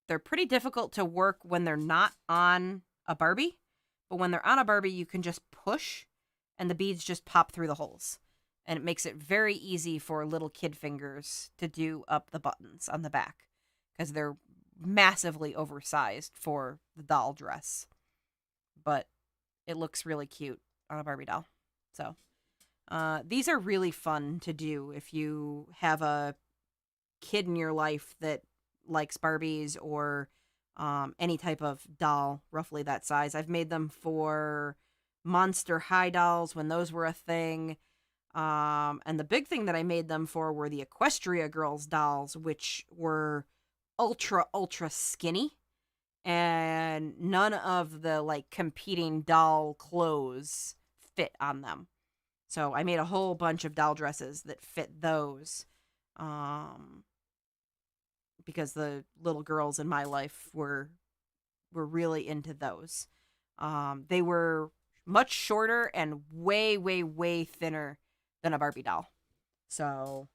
A: they're pretty difficult to work when they're not on a Barbie. But when they're on a Barbie, you can just push and the beads just pop through the holes. And it makes it very easy for little kid fingers to do up the buttons on the back, because they're massively oversized for the doll dress. But it looks really cute on a Barbie doll. So these are really fun to do if you have a kid in your life that likes Barbies or any type of doll roughly that size. I've made them for Monster High dolls when those were a thing. And the big thing that I made them for were the Equestria Girls dolls, which were ultra, ultra skinny. And none of the like competing doll clothes fit on them. So I made a whole bunch of doll dresses that fit those. Because the little girls in my life were really into those. They were much shorter and way, way, way thinner than a Barbie doll. So,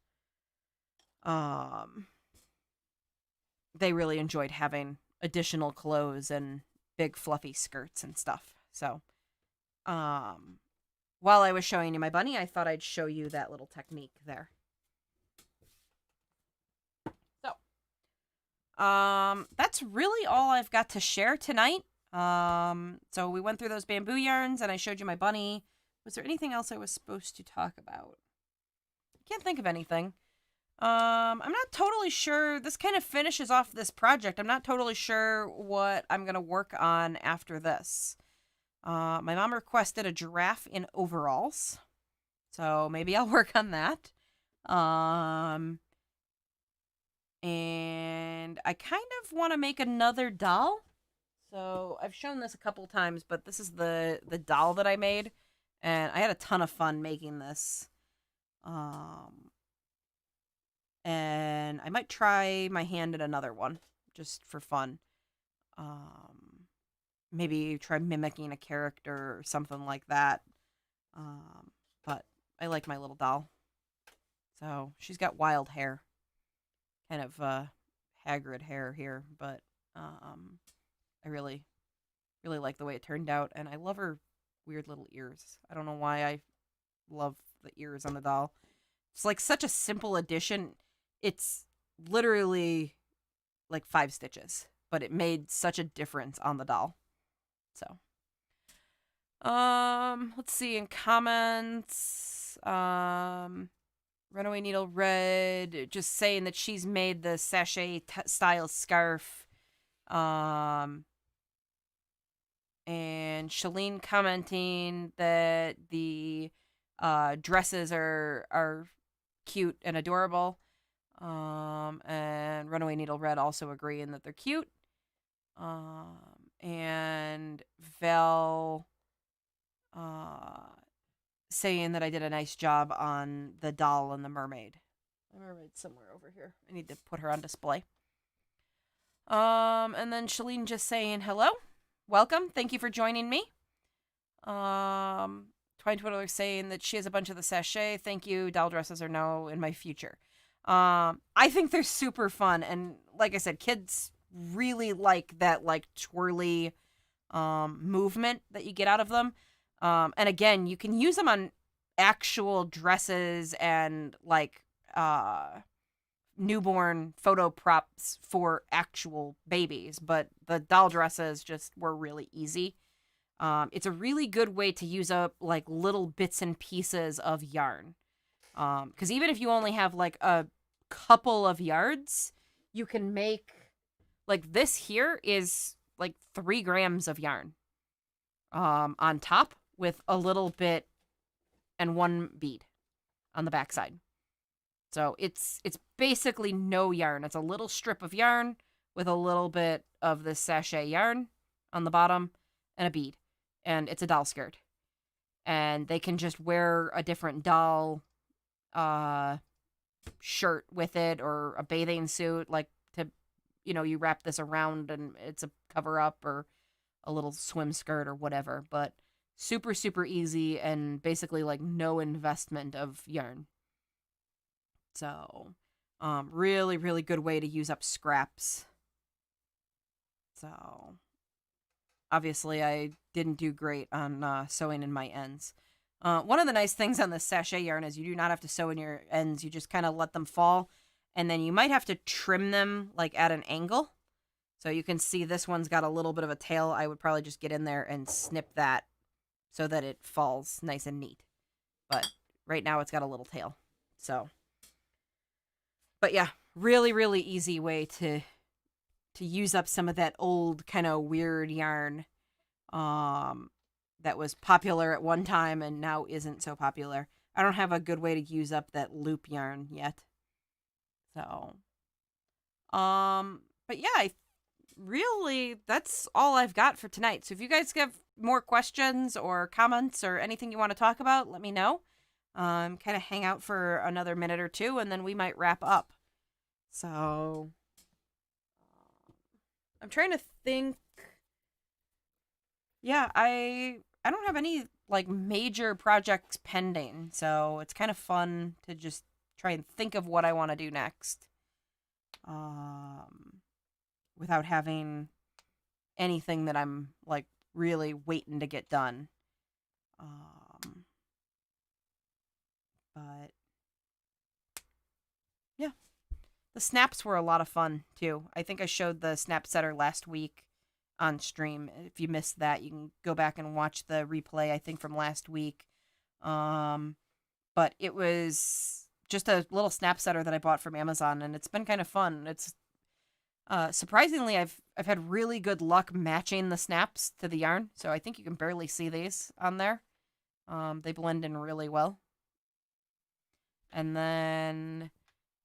A: they really enjoyed having additional clothes and big fluffy skirts and stuff. So, while I was showing you my bunny, I thought I'd show you that little technique there. So, that's really all I've got to share tonight. So we went through those bamboo yarns and I showed you my bunny. Was there anything else I was supposed to talk about? I can't think of anything. I'm not totally sure. This kind of finishes off this project. I'm not totally sure what I'm going to work on after this. My mom requested a giraffe in overalls. So maybe I'll work on that. And I kind of want to make another doll. So I've shown this a couple times, but this is the doll that I made. And I had a ton of fun making this. And I might try my hand at another one just for fun. Maybe try mimicking a character or something like that. But I like my little doll. So she's got wild hair, kind of Hagrid hair here, but I really like the way it turned out, and I love her weird little ears. I don't know why I love the ears on the doll. It's like such a simple addition. It's literally like 5 stitches, but it made such a difference on the doll. So, let's see in comments. Runaway Needle Red just saying that she's made the sachet style scarf. And Shalene commenting that the dresses are cute and adorable. And Runaway Needle Red also agreeing that they're cute. And Vel saying that I did a nice job on the doll and the mermaid. The mermaid's somewhere over here. I need to put her on display. And then Shalene just saying hello. Welcome. Thank you for joining me. Twine Twiddler saying that she has a bunch of the sachet. Thank you. Doll dresses are now in my future. I think they're super fun. And like I said, kids really like that like twirly movement that you get out of them. And again, you can use them on actual dresses and like newborn photo props for actual babies, but the doll dresses just were really easy. It's a really good way to use up like little bits and pieces of yarn. Because even if you only have like a couple of yards, you can make like this here is like 3 grams of yarn on top with a little bit and 1 bead on the backside. So it's basically no yarn. It's a little strip of yarn with a little bit of the sachet yarn on the bottom and a bead. And it's a doll skirt. And they can just wear a different doll shirt with it or a bathing suit, like to, you wrap this around and it's a cover up or a little swim skirt or whatever. But super, super easy and basically like no investment of yarn. So, really, really good way to use up scraps. So, obviously, I didn't do great on sewing in my ends. One of the nice things on this sachet yarn is you do not have to sew in your ends. You just kind of let them fall, and then you might have to trim them like at an angle. So you can see this one's got a little bit of a tail. I would probably just get in there and snip that so that it falls nice and neat. But right now it's got a little tail. So, but yeah, really, really easy way to use up some of that old kind of weird yarn that was popular at one time and now isn't so popular. I don't have a good way to use up that loop yarn yet. So, but yeah, really, that's all I've got for tonight. So if you guys have more questions or comments or anything you want to talk about, let me know. Kind of hang out for another minute or two, and then we might wrap up. So, I'm trying to think. Yeah, I don't have any like major projects pending, so it's kind of fun to just try and think of what I want to do next. Without having anything that I'm like really waiting to get done. But yeah, the snaps were a lot of fun too. I think I showed the snap setter last week on stream. If you missed that, you can go back and watch the replay, I think, from last week. But it was just a little snap setter that I bought from Amazon, and it's been kind of fun. It's surprisingly, I've had really good luck matching the snaps to the yarn, so I think you can barely see these on there. They blend in really well. And then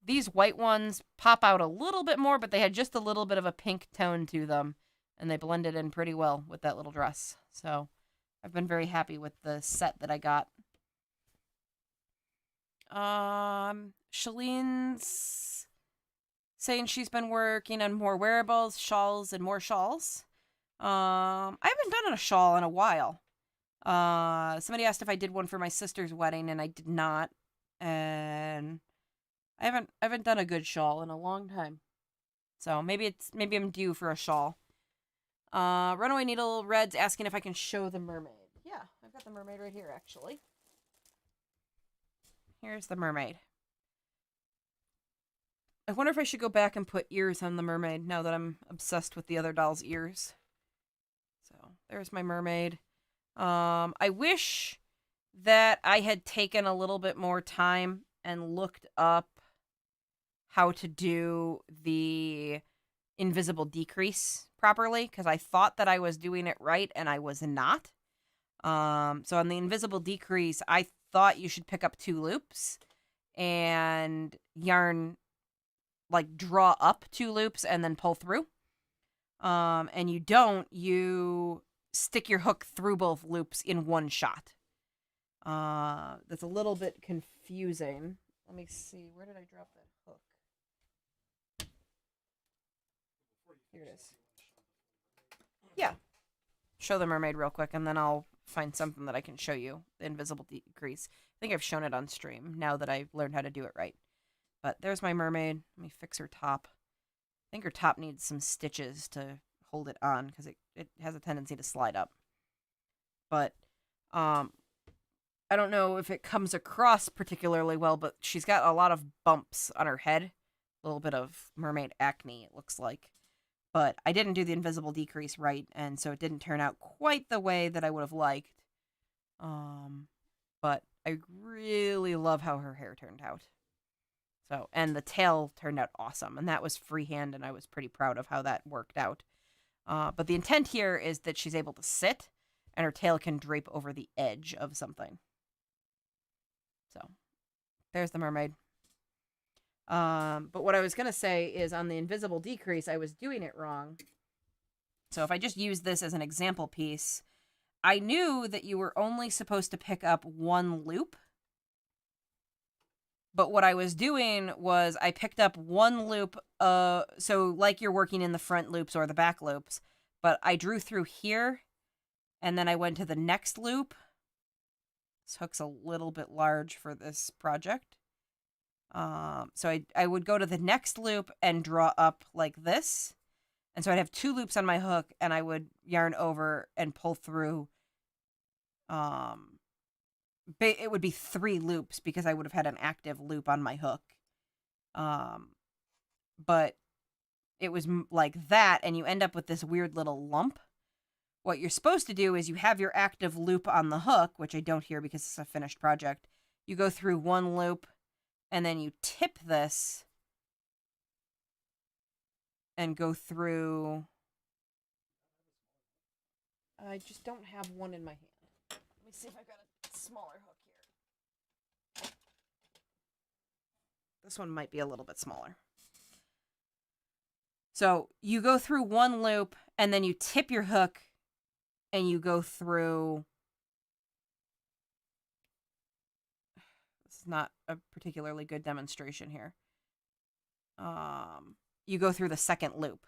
A: these white ones pop out a little bit more, but they had just a little bit of a pink tone to them, and they blended in pretty well with that little dress. So I've been very happy with the set that I got. Shalene's saying she's been working on more wearables, shawls, and more shawls. I haven't done a shawl in a while. Somebody asked if I did one for my sister's wedding, and I did not. And I haven't done a good shawl in a long time. So maybe I'm due for a shawl. Runaway Needle Red's asking if I can show the mermaid. Yeah, I've got the mermaid right here, actually. Here's the mermaid. I wonder if I should go back and put ears on the mermaid now that I'm obsessed with the other doll's ears. So there's my mermaid. I wish that I had taken a little bit more time and looked up how to do the invisible decrease properly, because I thought that I was doing it right and I was not. So on the invisible decrease, I thought you should pick up 2 loops and yarn, like draw up 2 loops and then pull through. And you don't, you stick your hook through both loops in one shot. That's a little bit confusing. Let me see, where did I drop that hook? Here it is. Yeah. Show the mermaid real quick, and then I'll find something that I can show you. The invisible decrease. I think I've shown it on stream now that I've learned how to do it right. But there's my mermaid. Let me fix her top. I think her top needs some stitches to hold it on, because it has a tendency to slide up. But I don't know if it comes across particularly well, but she's got a lot of bumps on her head. A little bit of mermaid acne, it looks like. But I didn't do the invisible decrease right, and so it didn't turn out quite the way that I would have liked. But I really love how her hair turned out. So, and the tail turned out awesome, and that was freehand, and I was pretty proud of how that worked out. But the intent here is that she's able to sit, and her tail can drape over the edge of something. So, there's the mermaid. But what I was going to say is on the invisible decrease, I was doing it wrong. So if I just use this as an example piece, I knew that you were only supposed to pick up 1 loop. But what I was doing was I picked up 1 loop, so like you're working in the front loops or the back loops, but I drew through here, and then I went to the next loop. This hook's a little bit large for this project. So I would go to the next loop and draw up like this. And so I'd have 2 loops on my hook, and I would yarn over and pull through. It would be 3 loops because I would have had an active loop on my hook. But it was like that, and you end up with this weird little lump. What you're supposed to do is you have your active loop on the hook, which I don't here because it's a finished project. You go through 1 loop, and then you tip this and go through. I just don't have one in my hand. Let me see if I've got a smaller hook here. This one might be a little bit smaller. So you go through 1 loop, and then you tip your hook, and you go through. This is not a particularly good demonstration here. You go through the second loop,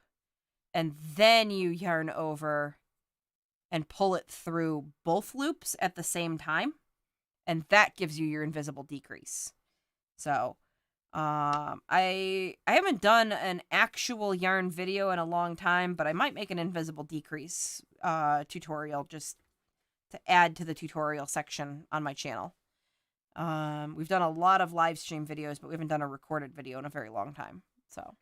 A: and then you yarn over and pull it through both loops at the same time, and that gives you your invisible decrease. So I haven't done an actual yarn video in a long time, but I might make an invisible decrease tutorial just to add to the tutorial section on my channel. We've done a lot of live stream videos, but we haven't done a recorded video in a very long time. So,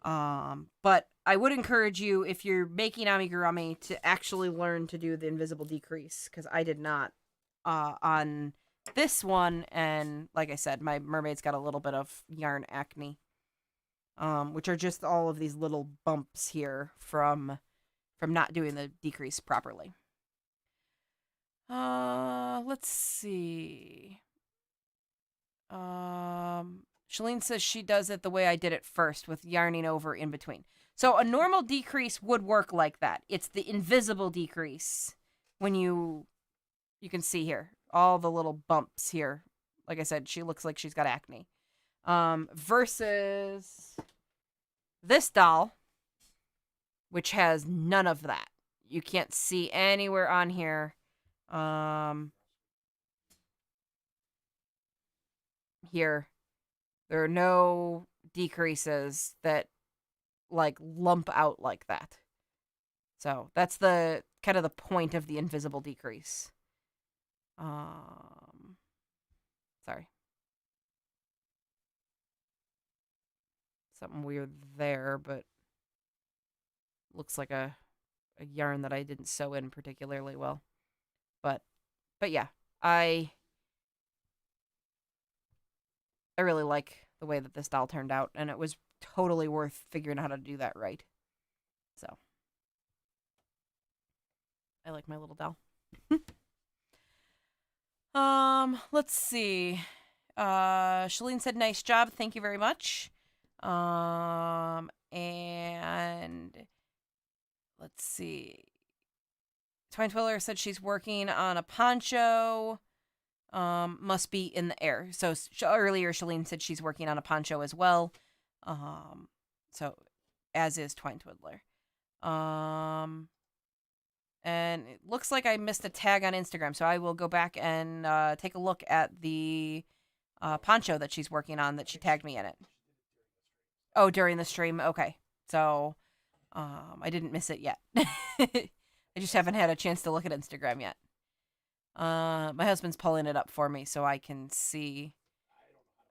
A: but I would encourage you, if you're making amigurumi, to actually learn to do the invisible decrease, because I did not on this one, and like I said, my mermaid's got a little bit of yarn acne, which are just all of these little bumps here from not doing the decrease properly. Let's see. Shalene says she does it the way I did it first, with yarning over in between. So a normal decrease would work like that. It's the invisible decrease when you can see here all the little bumps here. Like I said, she looks like she's got acne. Versus this doll, which has none of that. You can't see anywhere on here. Here, there are no decreases that like lump out like that. So that's the kind of the point of the invisible decrease. Sorry. Something weird there, but looks like a yarn that I didn't sew in particularly well. But yeah, I really like the way that this doll turned out, and it was totally worth figuring out how to do that right. So I like my little doll. Let's see. Shalene said, nice job. Thank you very much. And let's see. Twine Twiller said she's working on a poncho. Must be in the air. So earlier, Shalene said she's working on a poncho as well. So as is Twine Twiddler. And it looks like I missed a tag on Instagram, so I will go back and take a look at the poncho that she's working on that she tagged me in it. Oh, during the stream? Okay. So I didn't miss it yet. I just haven't had a chance to look at Instagram yet. My husband's pulling it up for me so I can see,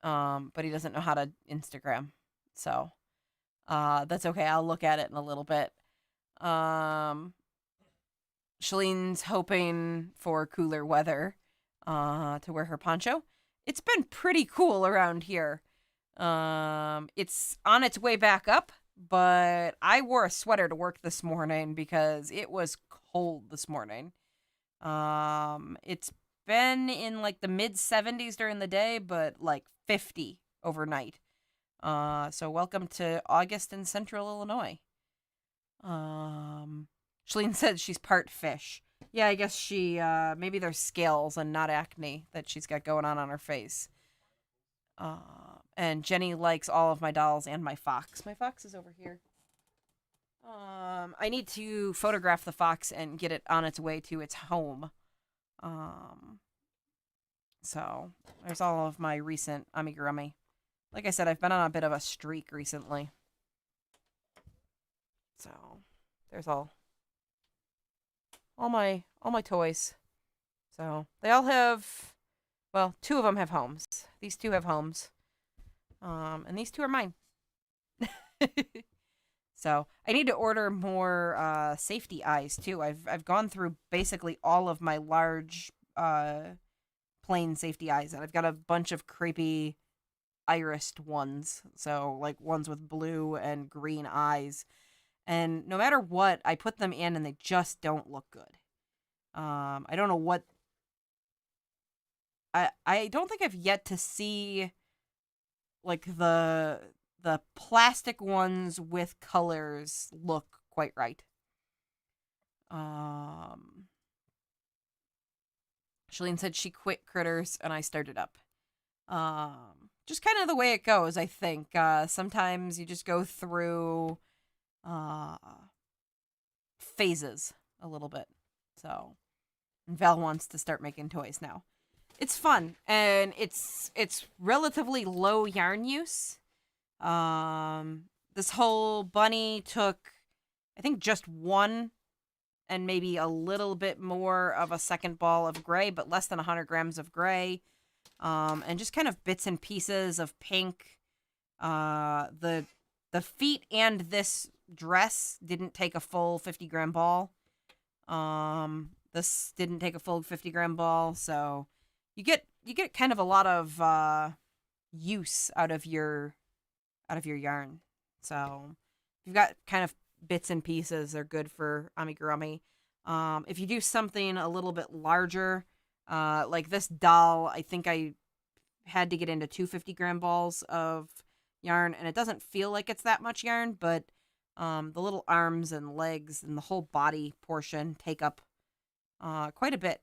A: but he doesn't know how to Instagram. So that's okay. I'll look at it in a little bit. Shalene's hoping for cooler weather to wear her poncho. It's been pretty cool around here. It's on its way back up, but I wore a sweater to work this morning because it was cold this morning. It's been in like the mid 70s during the day, but like 50 overnight. So welcome to August in Central Illinois. Shalene said she's part fish. Yeah, I guess she, maybe there's scales and not acne that she's got going on her face. And Jenny likes all of my dolls and my fox. My fox is over here. I need to photograph the fox and get it on its way to its home. So there's all of my recent amigurumi. Like I said, I've been on a bit of a streak recently. So there's all my toys. So they all have, well, 2 of them have homes. These 2 have homes. And these 2 are mine. So I need to order more safety eyes too. I've gone through basically all of my large plain safety eyes, and I've got a bunch of creepy irised ones. So like ones with blue and green eyes. And no matter what, I put them in and they just don't look good. I don't know what. I don't think I've yet to see like the plastic ones with colors look quite right. Shalene said she quit Critters and I started up. Just kind of the way it goes, I think. Sometimes you just go through phases a little bit. So, and Val wants to start making toys now. It's fun, and it's relatively low yarn use. This whole bunny took, I think, just 1 and maybe a little bit more of a second ball of gray, but less than 100 grams of gray. and just kind of bits and pieces of pink. The feet and this dress didn't take a full 50-gram ball. This didn't take a full 50-gram ball, so you get kind of a lot of use out of your yarn. So if you've got kind of bits and pieces, they're good for amigurumi. If you do something a little bit larger, like this doll, I think I had to get into 250-gram balls of yarn, and it doesn't feel like it's that much yarn, but the little arms and legs and the whole body portion take up quite a bit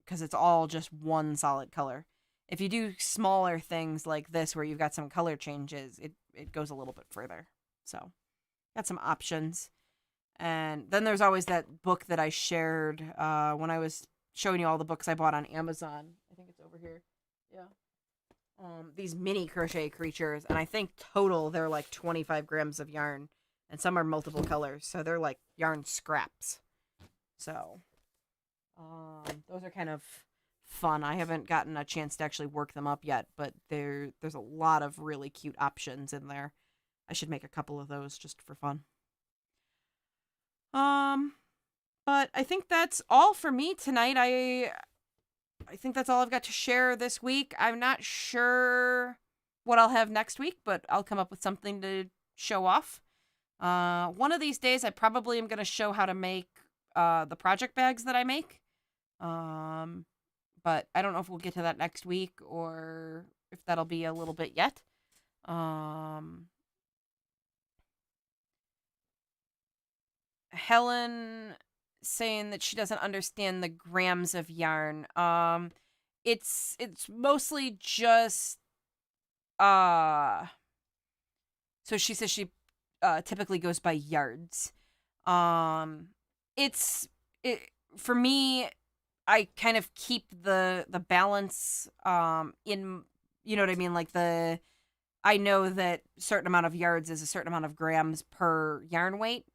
A: because it's all just one solid color. If you do smaller things like this where you've got some color changes, it goes a little bit further. So, got some options. And then there's always that book that I shared when I was showing you all the books I bought on Amazon. I think it's over here. Yeah. These mini crochet creatures, and I think total they're like 25 grams of yarn, and some are multiple colors, so they're like yarn scraps. So, those are kind of fun. I haven't gotten a chance to actually work them up yet, but there's a lot of really cute options in there. I should make a couple of those just for fun. But I think that's all for me tonight. I think that's all I've got to share this week. I'm not sure what I'll have next week, but I'll come up with something to show off. One of these days, I probably am going to show how to make the project bags that I make. But I don't know if we'll get to that next week or if that'll be a little bit yet. Helen saying that she doesn't understand the grams of yarn. It's mostly just so she says she typically goes by yards. It for me, I kind of keep the balance in, you know what I mean, like I know that certain amount of yards is a certain amount of grams per yarn weight.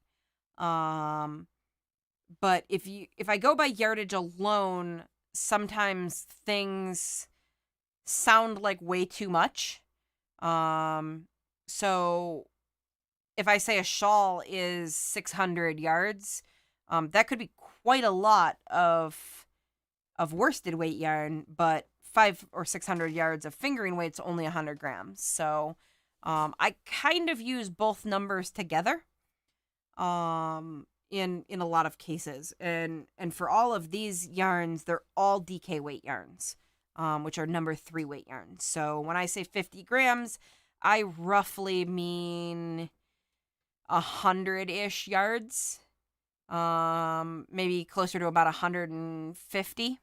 A: But if I go by yardage alone, sometimes things sound like way too much. So if I say a shawl is 600 yards, that could be quite a lot of worsted weight yarn, but 500 or 600 yards of fingering weight's only 100 grams. So I kind of use both numbers together. In a lot of cases, and for all of these yarns, they're all DK weight yarns, which are number 3 weight yarns. So when I say 50 grams, I roughly mean 100-ish yards, maybe closer to about 150.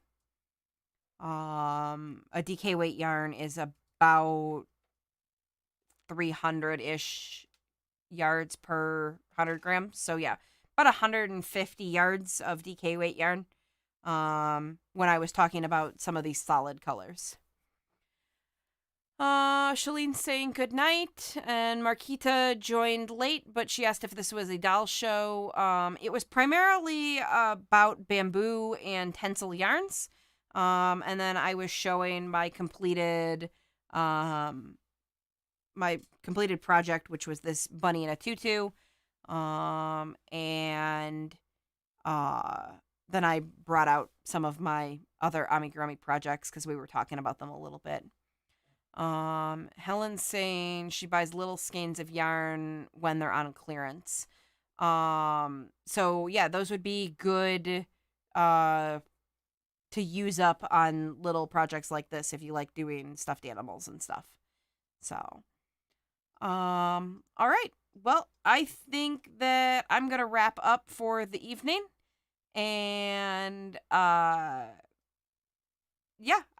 A: A DK weight yarn is about 300-ish yards per 100 grams. So yeah, about 150 yards of DK weight yarn when I was talking about some of these solid colors. Shalene's saying good night, and Marquita joined late, but she asked if this was a doll show. It was primarily about bamboo and Tencel yarns, and then I was showing my completed project, which was this bunny in a tutu. And then I brought out some of my other amigurumi projects because we were talking about them a little bit. Helen's saying she buys little skeins of yarn when they're on clearance. So yeah, those would be good to use up on little projects like this if you like doing stuffed animals and stuff. So, all right. Well, I think that I'm going to wrap up for the evening. And, yeah,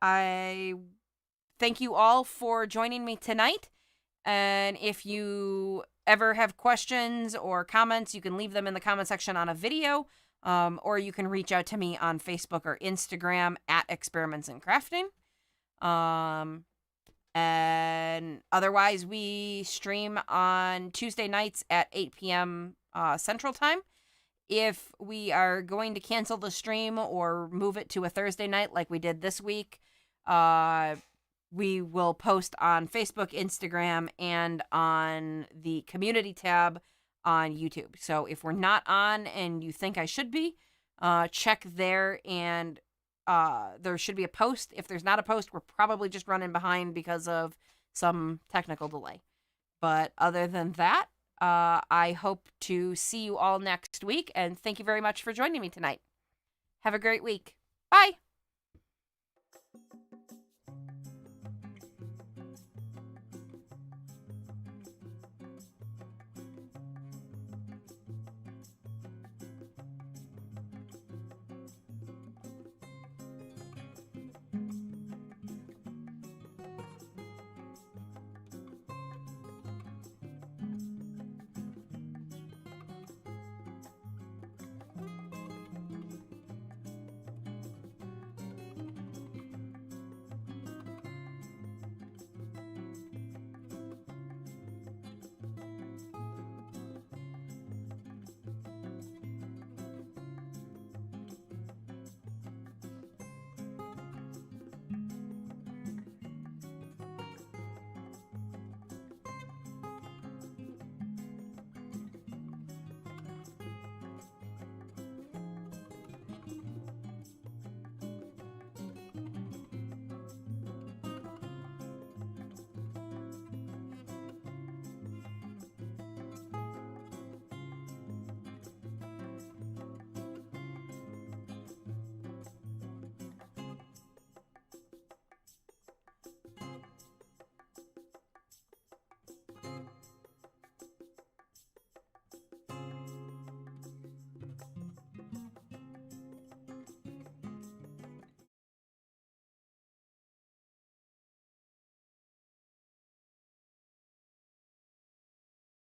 A: I thank you all for joining me tonight. And if you ever have questions or comments, you can leave them in the comment section on a video, or you can reach out to me on Facebook or Instagram at Experiments in Crafting. And otherwise, we stream on Tuesday nights at 8 p.m. Central Time. If we are going to cancel the stream or move it to a Thursday night like we did this week, We will post on Facebook, Instagram, and on the community tab on YouTube. So if we're not on and you think I should be, check there, and there should be a post. If there's not a post, we're probably just running behind because of some technical delay. But other than that, I hope to see you all next week, and thank you very much for joining me tonight. Have a great week. Bye.